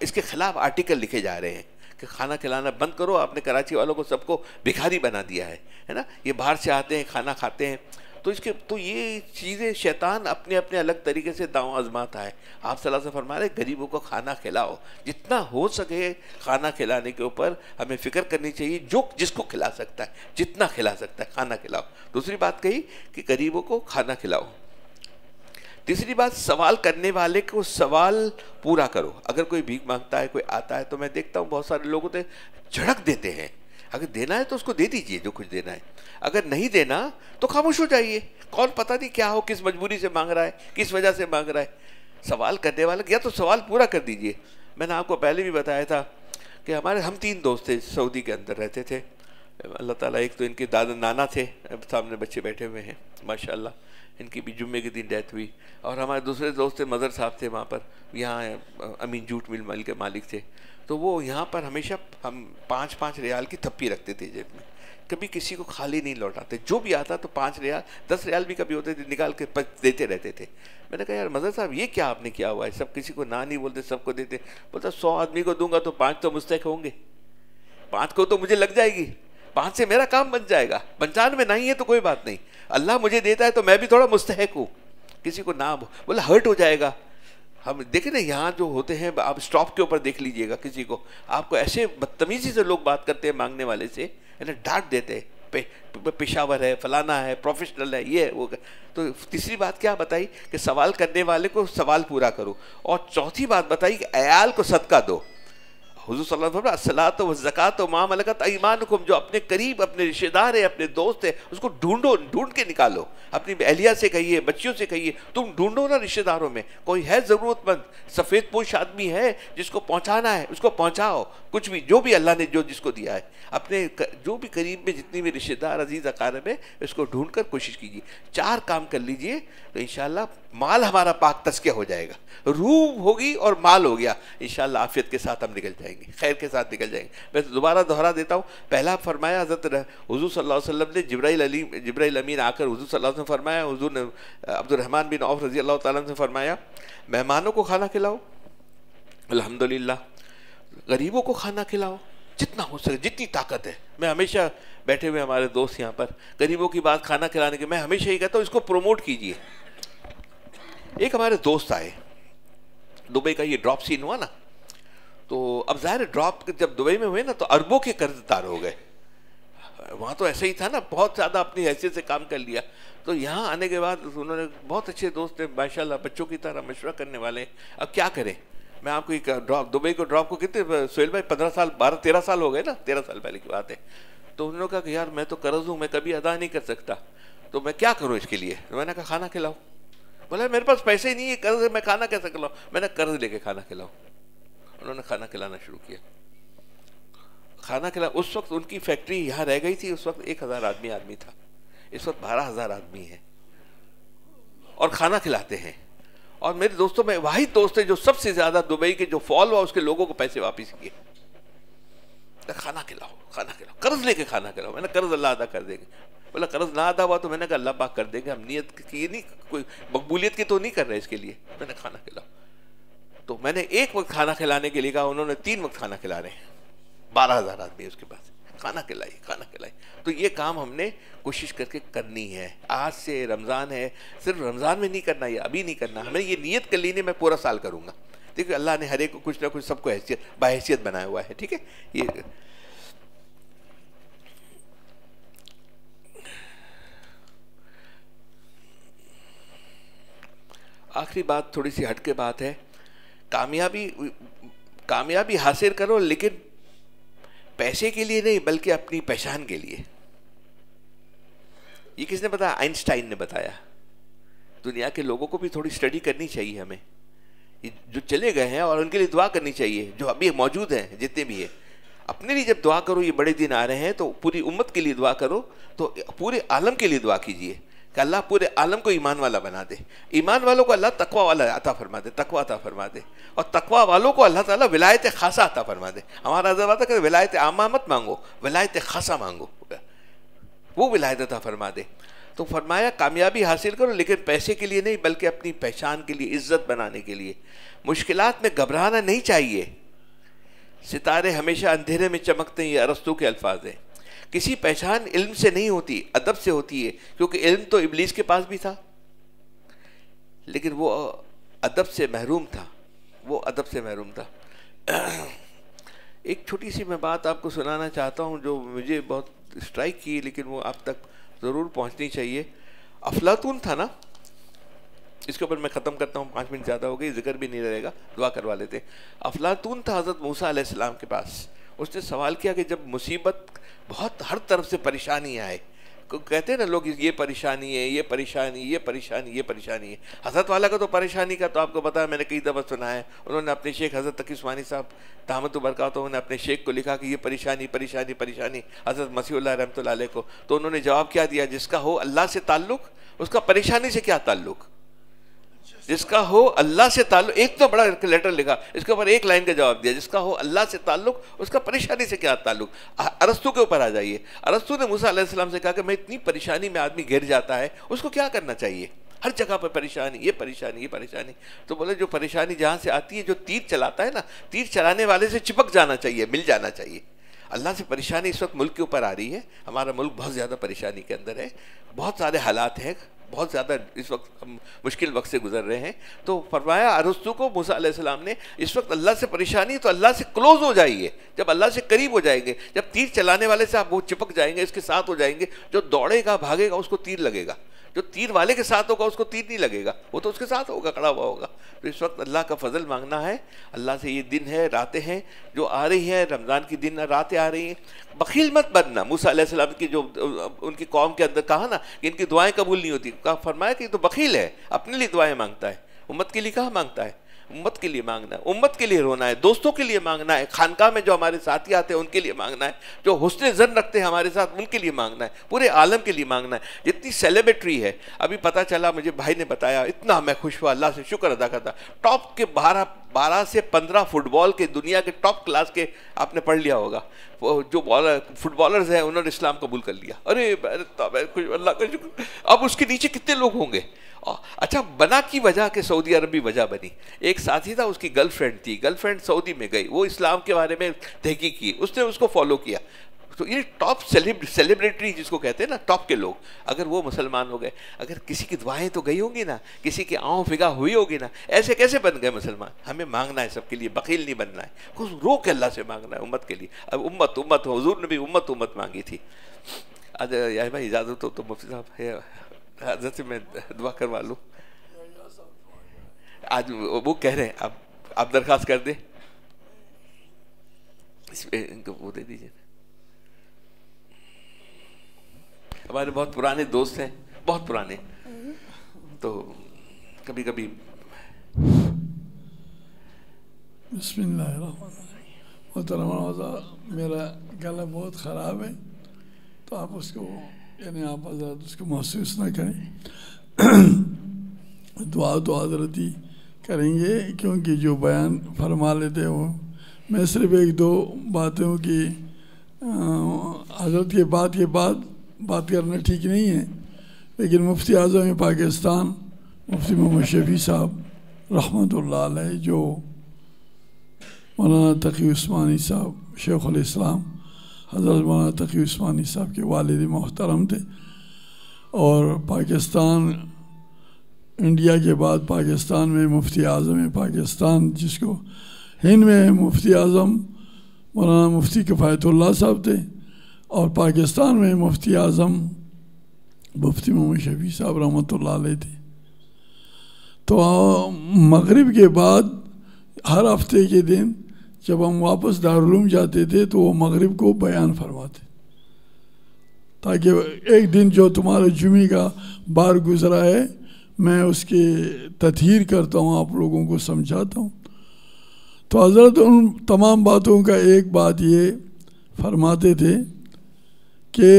اس کے خلاف آرٹیکل لکھے جا رہے ہیں کہ کھانا کھلانا بند کرو. آپ نے کراچی والوں کو سب کو بھکاری بنا دیا ہے نا. یہ باہر سے آتے ہیں کھانا کھاتے ہیں, تو یہ چیزیں شیطان اپنے اپنے الگ طریقے سے داؤں آزماتا ہے. آپ صلی اللہ علیہ وسلم فرما رہے غریبوں کو کھانا کھلاؤ, جتنا ہو سکے کھانا کھلانے کے اوپر ہمیں فکر کرنی چاہیے. جو جس کو کھلا سکتا ہے, جتنا کھلا سکتا ہے کھانا کھلاؤ. دوسری بات کہی کہ غریبوں کو کھانا کھلاؤ. تیسری بات, سوال کرنے والے کو سوال پورا کرو. اگر کوئی بھیک مانگتا ہے, کوئی آتا ہے, تو میں دیکھتا ہوں بہت سارے لوگوں سے جھڑک دیتے ہیں. اگر دینا ہے تو اس کو دے دیجئے جو کچھ دینا ہے, اگر نہیں دینا تو خاموش ہو جائیے. کون پتہ نہیں کیا ہو, کس مجبوری سے مانگ رہا ہے, کس وجہ سے مانگ رہا ہے. سوال کرنے والا یا تو سوال پورا کر دیجئے. میں نے آپ کو پہلے بھی بتایا تھا کہ ہم 3 دوست تھے, سعودی کے اندر رہتے تھے. اللہ تعالیٰ, ایک تو ان کے دادا نانا تھے, سامنے بچے بیٹھے ہوئے ہیں ماشاءاللہ, ان کی بھی جمعے کے دن ڈیتھ ہوئی. اور ہمارے دوسرے دوست تھے, مظہر صاحب تھے وہاں پر, یہاں امین جوٹ مل کے مالک تھے. تو وہ یہاں پر ہمیشہ ہم 5 ریال کی تھپی رکھتے تھے جیب میں, کبھی کسی کو خالی نہیں لوٹاتے. جو بھی آتا تو 5 ریال 10 ریال بھی کبھی ہوتے تھے, نکال کے دیتے رہتے تھے. میں نے کہا یار مظہر صاحب, یہ کیا آپ نے کیا ہوا ہے, سب کسی کو نہ نہیں بولتے, سب کو دیتے. بولتا 100 آدمی کو دوں گا تو 5 تو مستحق ہوں گے, 5 کو تو مجھے لگ جائے گی, 5 سے میرا کام بن جائے گا. 95 نہیں ہے تو کوئی بات نہیں, اللہ مجھے دیتا ہے تو میں بھی تھوڑا مستحق ہوں. کسی کو نہ بولا ہرٹ ہو جائے گا. ہم دیکھیں نا یہاں جو ہوتے ہیں, آپ اسٹاپ کے اوپر دیکھ لیجئے گا کسی کو, آپ کو ایسے بدتمیزی سے لوگ بات کرتے ہیں مانگنے والے سے, ڈانٹ دیتے ہیں, پشاور ہے, فلانا ہے, پروفیشنل ہے, یہ وہ. تو تیسری بات کیا بتائی کہ سوال کرنے والے کو سوال پورا کرو. اور چوتھی بات بتائی کہ عیال کو صدقہ دو. حضور صلی اللہ علیہ وسلم الصلاۃ والزکاۃ وما ملکت ایمانکم, جو اپنے قریب اپنے رشتہ دار ہے, اپنے دوست ہے, اس کو ڈھونڈ کے نکالو. اپنی اہلیہ سے کہیے, بچیوں سے کہیے, تم ڈھونڈو نا رشتہ داروں میں, کوئی ہے ضرورت مند, سفید پوش آدمی ہے جس کو پہنچانا ہے, اس کو پہنچاؤ. کچھ بھی جو بھی اللہ نے جس کو دیا ہے, اپنے جو بھی قریب میں جتنی بھی رشتہ دار عزیز اقارب ہے, اس کو ڈھونڈ کر کوشش کیجیے. 4 کام کر لیجئے تو انشاءاللہ مال ہمارا پاک تزکیہ ہو جائے گا. روح ہوگی اور مال ہو گیا, انشاءاللہ عافیت کے ساتھ ہم نکل جائیں گے, خیر کے ساتھ نکل جائیں گے. میں دوبارہ دہرا دیتا ہوں. پہلا فرمایا حضرت حضور صلی اللہ علیہ وسلم نے, جبرائیل امین آ کر حضور صلی اللہ علیہ وسلم فرمایا, حضور نے عبد الرحمن بن عوف رضی اللہ تعالیٰ عنہ سے فرمایا مہمانوں کو کھانا کھلاؤ, الحمدللہ. غریبوں کو کھانا کھلاؤ جتنا ہو سکے, جتنی طاقت ہے. میں ہمیشہ بیٹھے ہوئے ہمارے دوست یہاں پر, غریبوں کی بات کھانا کھلانے کے, میں ہمیشہ یہ کہتا ہوں اس کو پروموٹ کیجئے. ایک ہمارے دوست آئے, دبئی کا یہ ڈراپ سین ہوا نا, تو اب ظاہر ڈراپ جب دبئی میں ہوئے نا تو اربوں کے قرض دار ہو گئے. وہاں تو ایسا ہی تھا نا, بہت زیادہ اپنی حیثیت سے کام کر لیا. تو یہاں آنے کے بعد انہوں نے, بہت اچھے دوست ہیں ماشاءاللہ, بچوں کی طرح مشورہ کرنے والے. اب کیا کریں, میں آپ کو ایک ڈراپ, دبئی کو ڈراپ کو کتنے, سہیل بھائی 15 سال 13 سال ہو گئے نا, 13 سال پہلے کی بات ہے. تو انہوں نے کہا کہ یار میں تو قرض ہوں, میں کبھی ادا نہیں کر سکتا, تو میں کیا کروں اس کے لیے. میں نے کہا کھانا کھلاؤ. بولا میرے پاس پیسے ہی نہیں ہے, قرض ہے, میں کھانا کیسے کھلاؤں. میں نے قرض لے کے کھانا کھلاؤ. انہوں نے کھانا کھلانا شروع کیا. کھانا کھلا, اس وقت ان کی فیکٹری یہاں رہ گئی تھی, اس وقت 1000 آدمی تھا, اس وقت 12000 آدمی ہیں اور کھانا کھلاتے ہیں. اور میرے دوستوں میں واحد دوست ہے جو سب سے زیادہ دبئی کے جو فال ہوا اس کے لوگوں کو پیسے واپس کیے. کھانا کھلاؤ, کھانا کھلاؤ, قرض لے کے کھانا کھلاؤ. میں نے قرض اللہ ادا کر دیں گے. بولا قرض نہ ادا ہوا تو میں نے کہا اللہ پاک کر دیں گے, ہم نیت کی نہیں, کوئی مقبولیت کی تو نہیں کر رہے اس کے لیے. میں نے کھانا کھلاؤ. تو میں نے 1 وقت کھانا کھلانے کے لیے کہا, انہوں نے 3 وقت کھانا کھلا رہے ہیں. 12000 آدمی اس کے پاس, کھانا کھلائیے, کھانا کھلائیے. تو یہ کام ہم نے کوشش کر کے کرنی ہے. آج سے رمضان ہے, صرف رمضان میں نہیں کرنا, یہ ابھی نہیں کرنا, ہمیں یہ نیت کر لینی, میں پورا سال کروں گا. دیکھیں اللہ نے ہر ایک کو کچھ نہ کچھ سب کو باحیثیت بنایا ہوا ہے. ٹھیک ہے. یہ آخری بات تھوڑی سی ہٹ کے بات ہے. کامیابی حاصل کرو لیکن پیسے کے لیے نہیں بلکہ اپنی پہچان کے لیے. یہ کس نے بتایا؟ آئنسٹائن نے بتایا. دنیا کے لوگوں کو بھی تھوڑی اسٹڈی کرنی چاہیے ہمیں, جو چلے گئے ہیں, اور ان کے لیے دعا کرنی چاہیے, جو ابھی موجود ہیں جتنے بھی ہیں. اپنے لیے جب دعا کرو, یہ بڑے دن آ رہے ہیں, تو پوری امت کے لیے دعا کرو, تو پورے عالم کے لیے دعا کیجیے کہ اللہ پورے عالم کو ایمان والا بنا دے. ایمان والوں کو اللہ تقوی والا عطا فرما دے, تقوی عطا فرما دے, اور تقوی والوں کو اللہ تعالیٰ ولایت خاصہ عطا فرما دے. ہمارا حضرت بات ہے کہ ولایت عامہ مت مانگو, ولایت خاصہ مانگو, وہ ولایت عطا فرما دے. تو فرمایا کامیابی حاصل کرو لیکن پیسے کے لیے نہیں بلکہ اپنی پہچان کے لیے, عزت بنانے کے لیے. مشکلات میں گھبرانا نہیں چاہیے. ستارے ہمیشہ اندھیرے میں چمکتے ہیں، یہ ارسطو کے الفاظ ہیں۔ کسی پہچان علم سے نہیں ہوتی، ادب سے ہوتی ہے، کیونکہ علم تو ابلیس کے پاس بھی تھا لیکن وہ ادب سے محروم تھا، وہ ادب سے محروم تھا۔ ایک چھوٹی سی میں بات آپ کو سنانا چاہتا ہوں جو مجھے بہت اسٹرائک کی، لیکن وہ آپ تک ضرور پہنچنی چاہیے۔ افلاطون تھا نا، اس کے اوپر میں ختم کرتا ہوں، 5 منٹ زیادہ ہو گئی، ذکر بھی نہیں رہے گا، دعا کروا لیتے۔ افلاطون تھا حضرت موسیٰ علیہ السلام کے پاس، اس نے سوال کیا کہ جب مصیبت بہت ہر طرف سے پریشانی آئے، کہتے ہیں نا لوگ یہ پریشانی ہے، یہ پریشانی، یہ پریشانی، یہ پریشانی ہے۔ حضرت والا کا تو پریشانی کا تو آپ کو پتا ہے، میں نے کئی دفعہ سنا ہے، انہوں نے اپنے شیخ حضرت تقی عثمانی صاحب دامت و برکاتہ نے اپنے شیخ کو لکھا کہ یہ پریشانی پریشانی پریشانی حضرت مسیح اللہ رحمۃ اللہ علیہ کو، تو انہوں نے جواب کیا دیا، جس کا ہو اللہ سے تعلق اس کا پریشانی سے کیا تعلق، جس کا ہو اللہ سے تعلق۔ ایک تو بڑا لیٹر لکھا، اس کے اوپر ایک لائن کا جواب دیا، جس کا ہو اللہ سے تعلق اس کا پریشانی سے کیا تعلق۔ ارسطو کے اوپر آ جائیے، ارسطو نے موسیٰ علیہ السلام سے کہا کہ میں اتنی پریشانی میں آدمی گر جاتا ہے، اس کو کیا کرنا چاہیے، ہر جگہ پہ پریشانی، یہ پریشانی، یہ پریشانی۔ تو بولے جو پریشانی جہاں سے آتی ہے، جو تیر چلاتا ہے نا، تیر چلانے والے سے چپک جانا چاہیے، مل جانا چاہیے۔ اللہ سے پریشانی اس وقت ملک کے اوپر آ رہی ہے، ہمارا ملک بہت زیادہ پریشانی کے اندر ہے، بہت سارے حالات ہیں، بہت زیادہ اس وقت مشکل وقت سے گزر رہے ہیں۔ تو فرمایا ارسطو کو موسیٰ علیہ السلام نے، اس وقت اللہ سے پریشانی ہے تو اللہ سے کلوز ہو جائیے، جب اللہ سے قریب ہو جائیں گے، جب تیر چلانے والے سے آپ وہ چپک جائیں گے، اس کے ساتھ ہو جائیں گے، جو دوڑے گا بھاگے گا اس کو تیر لگے گا، جو تیر والے کے ساتھ ہوگا اس کو تیر نہیں لگے گا، وہ تو اس کے ساتھ ہوگا، کھڑا ہوا ہوگا۔ تو اس وقت اللہ کا فضل مانگنا ہے، اللہ سے یہ دن ہے، راتیں ہیں جو آ رہی ہیں، رمضان کی دن راتیں آ رہی ہیں، بخیل مت بننا۔ موسیٰ علیہ السلام کی جو ان کی قوم کے اندر کہا نا کہ ان کی دعائیں قبول نہیں ہوتی، کہا فرمایا کہ یہ تو بخیل ہے، اپنے لیے دعائیں مانگتا ہے، امت کے لیے کہاں مانگتا ہے؟ امت کے لیے مانگنا ہے، امت کے لیے رونا ہے، دوستوں کے لیے مانگنا ہے، خانقاہ میں جو ہمارے ساتھی آتے ہیں ان کے لیے مانگنا ہے، جو حسن ظن رکھتے ہیں ہمارے ساتھ ان کے لیے مانگنا ہے، پورے عالم کے لیے مانگنا ہے۔ جتنی سیلیبریٹری ہے، ابھی پتہ چلا، مجھے بھائی نے بتایا، اتنا میں خوش ہوا، اللہ سے شکر ادا کرتا، ٹاپ کے 12 سے 15 فٹ بال کے دنیا کے ٹاپ کلاس کے، آپ نے پڑھ لیا ہوگا، جو فٹ بالرز ہیں انہوں نے اسلام قبول کر لیا۔ ارے اللہ کا شکر۔ اب اس کے نیچے کتنے لوگ ہوں گے؟ اچھا، بنا کی وجہ کہ سعودی عربی وجہ بنی، ایک ساتھی تھا، اس کی گرل فرینڈ تھی، گرل فرینڈ سعودی میں گئی، وہ اسلام کے بارے میں تحقیق کی، اس نے اس کو فالو کیا، تو یہ ٹاپ سیلیبریٹری جس کو کہتے ہیں نا، ٹاپ کے لوگ، اگر وہ مسلمان ہو گئے، اگر کسی کی دعائیں تو گئی ہوں گی نا، کسی کی آنکھ فگا ہوئی ہوگی نا، ایسے کیسے بن گئے مسلمان؟ ہمیں مانگنا ہے سب کے لیے، بخیل نہیں بننا ہے، کچھ رو کے اللہ سے مانگنا ہے امت کے لیے۔ اب امت حضور نے بھی امت مانگی تھی۔ یا بھائی اجازت ہو تو مفتی صاحب ہے حضرت سے میں دعا کروا لوں، آج وہ کہہ رہے ہیں، آپ درخواست کر دیں، اس پہ ان کو وہ دے دیجیے۔ ہمارے بہت پرانے دوست ہیں، بہت پرانے، تو کبھی کبھی۔ بسم اللہ الرحمن الرحیم۔ محترم، میرا گلا بہت خراب ہے، تو آپ اس کو، یعنی آپ حضرت اس کو محسوس نہ کریں، دعا تو حضرت ہی کریں گے، کیونکہ جو بیان فرما لیتے وہ، میں صرف 1-2 باتوں کی، حضرت کے بعد بات کرنا ٹھیک نہیں ہے، لیکن مفتی اعظم پاکستان مفتی محمد شفیع صاحب رحمۃ اللہ علیہ، جو مولانا تقی عثمانی صاحب شیخ الاسلام حضرت مولانا تقی عثمانی صاحب کے والد محترم تھے، اور پاکستان، انڈیا کے بعد پاکستان میں مفتی اعظم پاکستان، جس کو ہند میں مفتی اعظم مولانا مفتی کفایت اللہ صاحب تھے، اور پاکستان میں مفتی اعظم مفتی محمد شفیع صاحب رحمۃ اللہ علیہ تھے۔ تو مغرب کے بعد ہر ہفتے کے دن جب ہم واپس دارالعلوم جاتے تھے تو وہ مغرب کو بیان فرماتے، تاکہ ایک دن جو تمہارے جمعے کا بار گزرا ہے میں اس کی تطہیر کرتا ہوں، آپ لوگوں کو سمجھاتا ہوں۔ تو حضرت ان تمام باتوں کا ایک بات یہ فرماتے تھے کہ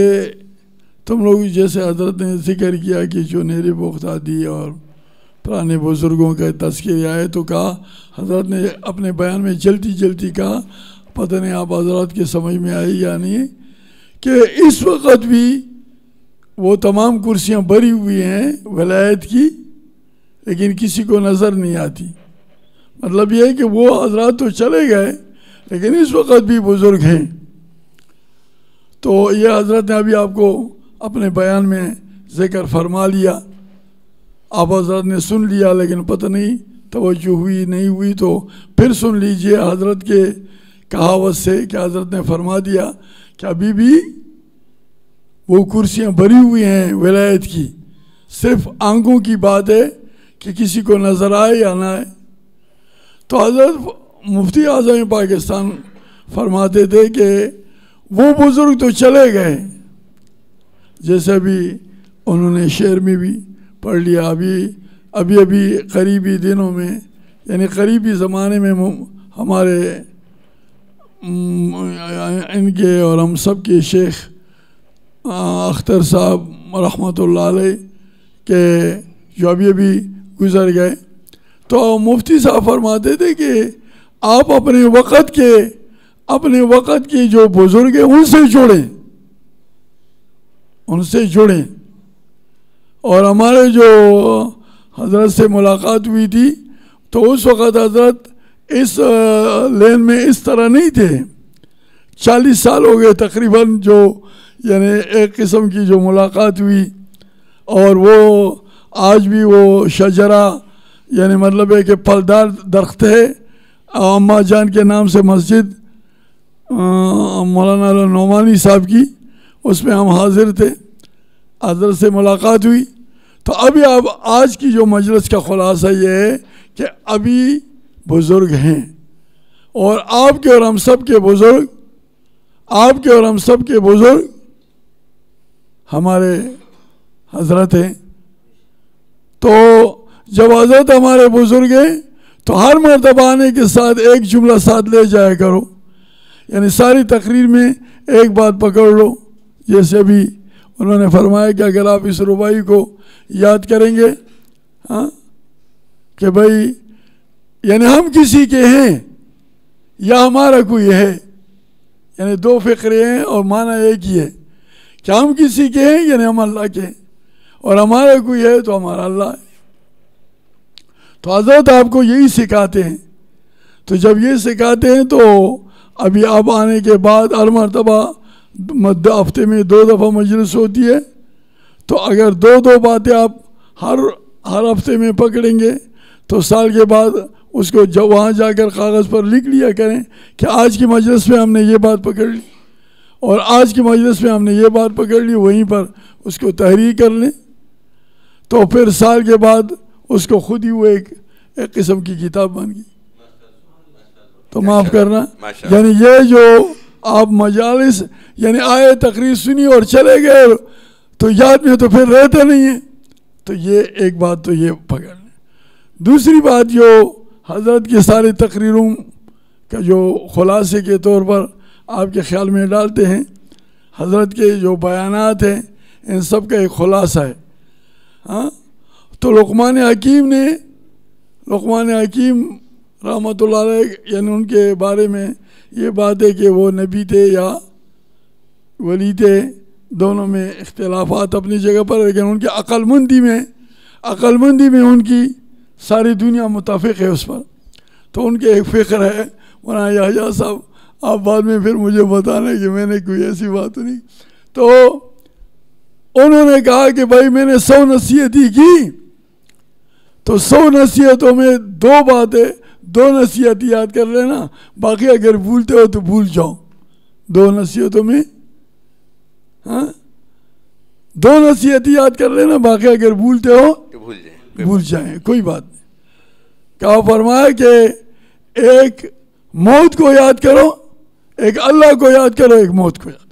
تم لوگ، جیسے حضرت نے ذکر کیا کہ جو نیرے بغدادی اور پرانے بزرگوں کا تذکرہ آئے، تو کہا حضرت نے اپنے بیان میں جلدی کہا، پتہ نہیں آپ حضرات کے سمجھ میں آئی یا نہیں، کہ اس وقت بھی وہ تمام کرسیاں بھری ہوئی ہیں ولایت کی، لیکن کسی کو نظر نہیں آتی۔ مطلب یہ ہے کہ وہ حضرات تو چلے گئے، لیکن اس وقت بھی بزرگ ہیں. تو یہ حضرت نے ابھی آپ کو اپنے بیان میں ذکر فرما لیا, آپ حضرت نے سن لیا, لیکن پتہ نہیں توجہ ہوئی نہیں ہوئی تو پھر سن لیجئے حضرت کے کہاوت سے کہ حضرت نے فرما دیا کہ ابھی بھی وہ کرسیاں بھری ہوئی ہیں ولایت کی, صرف آنکھوں کی بات ہے کہ کسی کو نظر آئے یا نہ آئے. تو حضرت مفتی اعظم پاکستان فرماتے تھے کہ وہ بزرگ تو چلے گئے, جیسے ابھی انہوں نے شعر میں بھی پڑھ لیا, ابھی قریبی دنوں میں یعنی قریبی زمانے میں ہمارے ان کے اور ہم سب کے شیخ اختر صاحب رحمۃ اللہ علیہ کے جو ابھی گزر گئے, تو مفتی صاحب فرماتے تھے کہ آپ اپنے وقت کے جو بزرگ ہیں ان سے جڑیں. اور ہمارے جو حضرت سے ملاقات ہوئی تھی تو اس وقت حضرت اس لین میں اس طرح نہیں تھے. 40 سال ہو گئے تقریباً جو یعنی ایک قسم کی جو ملاقات ہوئی, اور وہ آج بھی وہ شجرہ یعنی مطلب ہے کہ پھلدار درخت ہے, اماں جان کے نام سے مسجد مولانا نعمانی صاحب کی, اس میں ہم حاضر تھے, حضرت سے ملاقات ہوئی. تو ابھی اب آج کی جو مجلس کا خلاصہ یہ ہے کہ ابھی بزرگ ہیں, اور آپ کے اور ہم سب کے بزرگ ہمارے حضرت ہیں. تو جب حضرت ہمارے بزرگ ہیں تو ہر مرتبہ آنے کے ساتھ ایک جملہ ساتھ لے جایا کرو, یعنی ساری تقریر میں ایک بات پکڑ لو. جیسے ابھی انہوں نے فرمایا کہ اگر آپ اس ربائی کو یاد کریں گے کہ بھائی یعنی ہم کسی کے ہیں یا ہمارا کوئی ہے, یعنی 2 فقرے ہیں اور معنی ایک ہی ہے کہ ہم کسی کے ہیں یعنی ہم اللہ کے ہیں, اور ہمارا کوئی ہے تو ہمارا اللہ ہے. تو حضرت آپ کو یہی سکھاتے ہیں. تو جب یہ سکھاتے ہیں تو ابھی آپ آنے کے بعد ہر مرتبہ ہفتے میں 2 دفعہ مجلس ہوتی ہے, تو اگر 2 باتیں آپ ہر ہفتے میں پکڑیں گے تو سال کے بعد اس کو جب وہاں جا کر کاغذ پر لکھ لیا کریں کہ آج کی مجلس میں ہم نے یہ بات پکڑ لی اور آج کی مجلس میں ہم نے یہ بات پکڑ لی, وہیں پر اس کو تحریر کر لیں. تو پھر سال کے بعد اس کو خود ہی وہ ایک قسم کی کتاب بن گئی. تو معاف کرنا, یعنی یہ جو آپ مجالس یعنی آئے تقریر سنی اور چلے گئے تو یاد میں تو پھر رہتے نہیں ہیں. تو یہ ایک بات تو یہ پکڑ لیں. دوسری بات جو حضرت کی ساری تقریروں کا جو خلاصے کے طور پر آپ کے خیال میں ڈالتے ہیں, حضرت کے جو بیانات ہیں ان سب کا ایک خلاصہ ہے. تو لقمان حکیم رحمۃ اللہ علیہ یعنی ان کے بارے میں یہ بات ہے کہ وہ نبی تھے یا ولی تھے, دونوں میں اختلافات اپنی جگہ پر, لیکن ان کی عقل مندی میں ان کی ساری دنیا متفق ہے اس پر. تو ان کے ایک فکر ہے, مولانا یحییٰ صاحب آپ بعد میں پھر مجھے بتانا کہ میں نے کوئی ایسی بات نہیں. تو انہوں نے کہا کہ بھائی میں نے 100 نصیحتیں کی, تو 100 نصیحتوں میں 2 باتیں 2 نصیحت یاد کر لینا, باقی اگر بھولتے ہو تو بھول جاؤ. 2 نصیحتوں میں 2 نصیحت یاد کر لینا, باقی اگر بھولتے ہو بھول جائیں, کوئی بات نہیں. کہا فرمایا کہ ایک موت کو یاد کرو, ایک اللہ کو یاد کرو, ایک موت کو یاد کرو.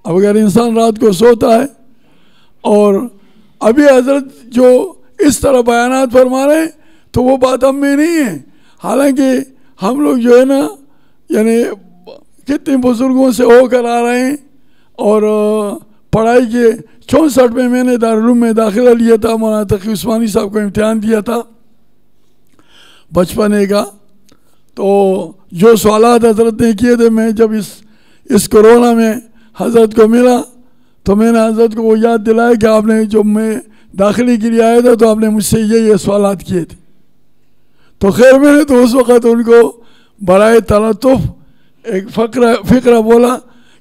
اب اگر انسان رات کو سوتا ہے اور ابھی حضرت جو اس طرح بیانات فرما رہے ہیں تو وہ بات ہم میں نہیں ہے, حالانکہ ہم لوگ جو ہے نا یعنی کتنے بزرگوں سے ہو کر آ رہے ہیں. اور پڑھائی کے 64 میں میں نے دارالعلوم میں داخلہ لیا تھا, مولانا تقی عثمانی صاحب کو امتحان دیا تھا بچپنے کا. تو جو سوالات حضرت نے کیے تھے, میں جب اس کورونا میں حضرت کو ملا تو میں نے حضرت کو وہ یاد دلایا کہ آپ نے جب میں داخلے کے لیے آیا تھا تو آپ نے مجھ سے یہ سوالات کیے تھے. تو خیر میں نے تو اس وقت ان کو برائے تلطف ایک فقرہ بولا،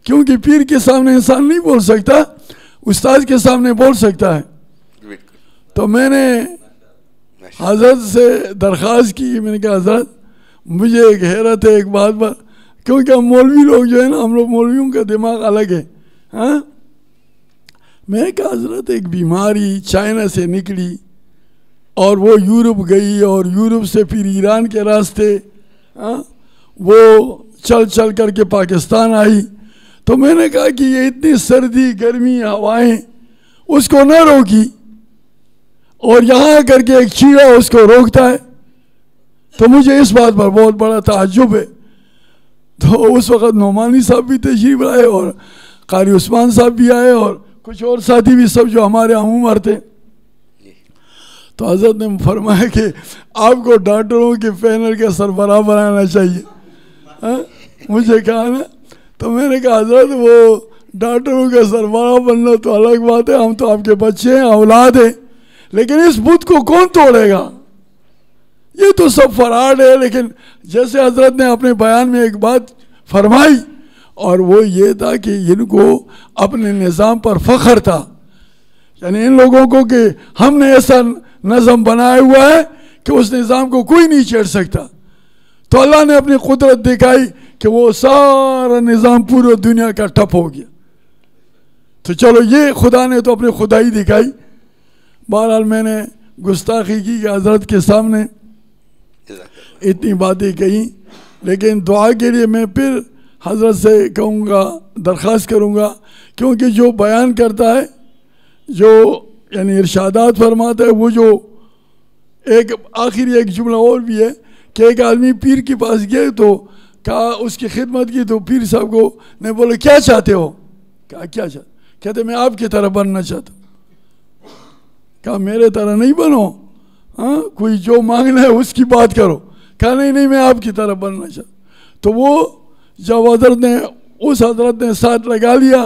کیونکہ پیر کے سامنے انسان نہیں بول سکتا، استاد کے سامنے بول سکتا ہے. تو میں نے حضرت سے درخواست کی، میں نے کہا حضرت مجھے ایک حیرت ہے ایک بات پر، کیونکہ ہم مولوی لوگ جو ہے نا، ہم لوگ مولویوں کا دماغ الگ ہے. ہاں میں نے کہا حضرت ایک بیماری چائنا سے نکلی اور وہ یورپ گئی اور یورپ سے پھر ایران کے راستے وہ چل کر کے پاکستان آئی. تو میں نے کہا کہ یہ اتنی سردی گرمی ہوائیں اس کو نہ روکی اور یہاں کر کے ایک چیڑا اس کو روکتا ہے. تو مجھے اس بات پر بہت بڑا تعجب ہے. تو اس وقت نعمانی صاحب بھی تشریف لائے اور قاری عثمان صاحب بھی آئے اور کچھ اور ساتھی بھی، سب جو ہمارے ہم عمر تھے. تو حضرت نے فرمایا کہ آپ کو ڈاکٹروں کے پینل کا سربراہ بنانا چاہیے. مجھے کہا نا، تو میں نے کہا حضرت وہ ڈاکٹروں کا سربراہ بننا تو الگ بات ہے، ہم تو آپ کے بچے ہیں، اولاد ہیں، لیکن اس بت کو کون توڑے گا؟ یہ تو سب فراڈ ہے. لیکن جیسے حضرت نے اپنے بیان میں ایک بات فرمائی، اور وہ یہ تھا کہ ان کو اپنے نظام پر فخر تھا، یعنی ان لوگوں کو کہ ہم نے ایسا نظم بنایا ہوا ہے کہ اس نظام کو کوئی نہیں چھیڑ سکتا. تو اللہ نے اپنی قدرت دکھائی کہ وہ سارا نظام پورے دنیا کا ٹھپ ہو گیا. تو چلو یہ خدا نے تو اپنی خدائی دکھائی. بہرحال میں نے گستاخی کی کہ حضرت کے سامنے اتنی باتیں کہیں، لیکن دعا کے لیے میں پھر حضرت سے کہوں گا، درخواست کروں گا، کیونکہ جو بیان کرتا ہے، جو یعنی ارشادات فرماتا ہے، وہ جو ایک آخری ایک جملہ اور بھی ہے کہ ایک آدمی پیر کے پاس گئے تو کہا، اس کی خدمت کی، تو پیر صاحب کو نے بولے کیا چاہتے ہو؟ کہا کیا چاہتے؟ کہتے میں آپ کی طرح بننا چاہتا ہوں. کہا میرے طرح نہیں بنو، ہاں کوئی جو مانگنا ہے اس کی بات کرو. کہا نہیں میں آپ کی طرح بننا چاہتا ہوں. تو وہ جب حضرت نے ساتھ لگا لیا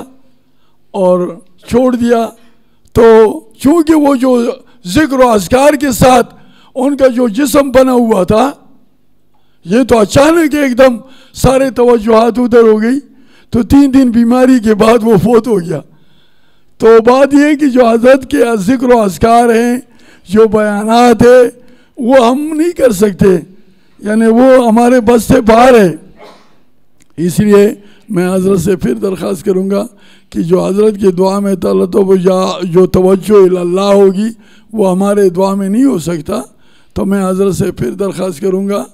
اور چھوڑ دیا، تو چونکہ وہ جو ذکر و اذکار کے ساتھ ان کا جو جسم بنا ہوا تھا، یہ تو اچانک ایک دم سارے توجہات ادھر ہو گئی. تو 3 دن بیماری کے بعد وہ فوت ہو گیا. تو بات یہ کہ جو حضرت کے ذکر و اذکار ہیں، جو بیانات ہیں، وہ ہم نہیں کر سکتے، یعنی وہ ہمارے بس سے باہر ہے. اس لیے میں حضرت سے پھر درخواست کروں گا کہ جو حضرت کی دعا میں تلطف یا جو توجہ اللہ ہوگی وہ ہمارے دعا میں نہیں ہو سکتا. تو میں حضرت سے پھر درخواست کروں گا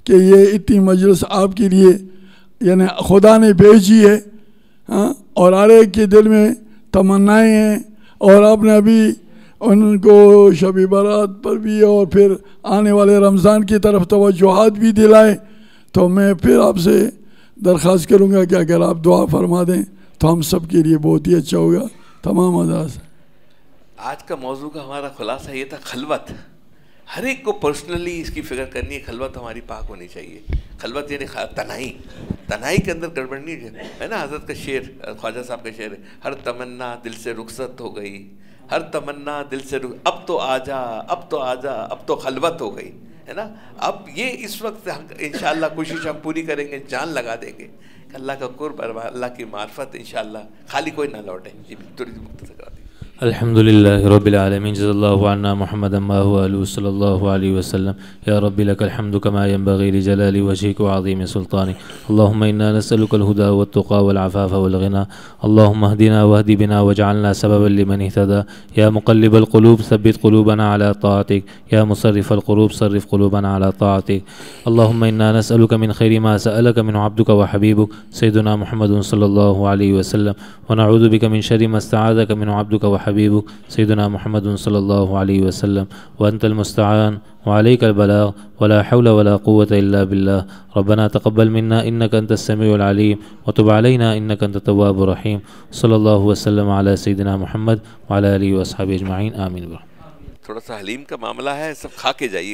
کہ یہ اتنی مجلس آپ کے لیے یعنی خدا نے بھیجی ہے، ہاں، اور ہر ایک کے دل میں تمنائیں ہیں، اور آپ نے ابھی ان کو شب برات پر بھی اور پھر آنے والے رمضان کی طرف توجہات بھی دلائے. تو میں پھر آپ سے درخواست کروں گا کہ اگر آپ دعا فرما دیں تو ہم سب کے لیے بہت ہی اچھا ہوگا. تمام حضرات سے آج کا موضوع کا ہمارا خلاصہ یہ تھا، خلوت. ہر ایک کو پرسنلی اس کی فکر کرنی ہے، خلوت ہماری پاک ہونی چاہیے. خلوت یعنی تنہائی کے اندر گڑبڑ نہیں ہے نا. حضرت کا شعر، خواجہ صاحب کا شعر ہے، ہر تمنا دل سے رخصت ہو گئی، ہر تمنا دل سے اب تو آ جا، اب تو خلوت ہو گئی، ہے نا. اب یہ اس وقت انشاءاللہ کوشش ہم پوری کریں گے، جان لگا دیں گے کہ اللہ کا قرب، اللہ کی معرفت انشاءاللہ خالی کوئی نہ لوٹے. جی تھوڑی سی مختصر کرا دیں. الحمدللہ رب العالمین، جزا اللہ عنا محمد ما هو آلہ صلی اللہ علیہ وسلم. یا رب لک الحمد کما ينبغی لجلال وجهک وعظیم سلطانک. اللہم انا نسألک الہدى والتقى والعفاف والغنى. اللہم اہدنا واہد بنا واجعلنا سببا لمن اہتدى. یا مقلب القلوب ثبت قلوبنا على طاعتک. یا مصرف القلوب صرف قلوبنا على طاعتک. اللہم انا نسألک من خیر ما سألک من عبدک وحبیبک سیدنا محمد صلی اللہ علیہ وسلم، ونعوذ بک من شر ما استعاذک من عبدک وحبیبک سیدنا محمد صلی اللہ علیہ وسلم. وانت المستعان وعليك البلاغ ولا حول ولا قوة إلا بالله. ربنا تقبل منا إنك أنت السميع العليم وتب علينا إنك أنت التواب الرحيم. صلى الله وسلم على سيدنا محمد وعلى آله وأصحابه أجمعين. آمين. تھوڑا سا حلیم کا معاملہ ہے، سب کھا کے جائیے.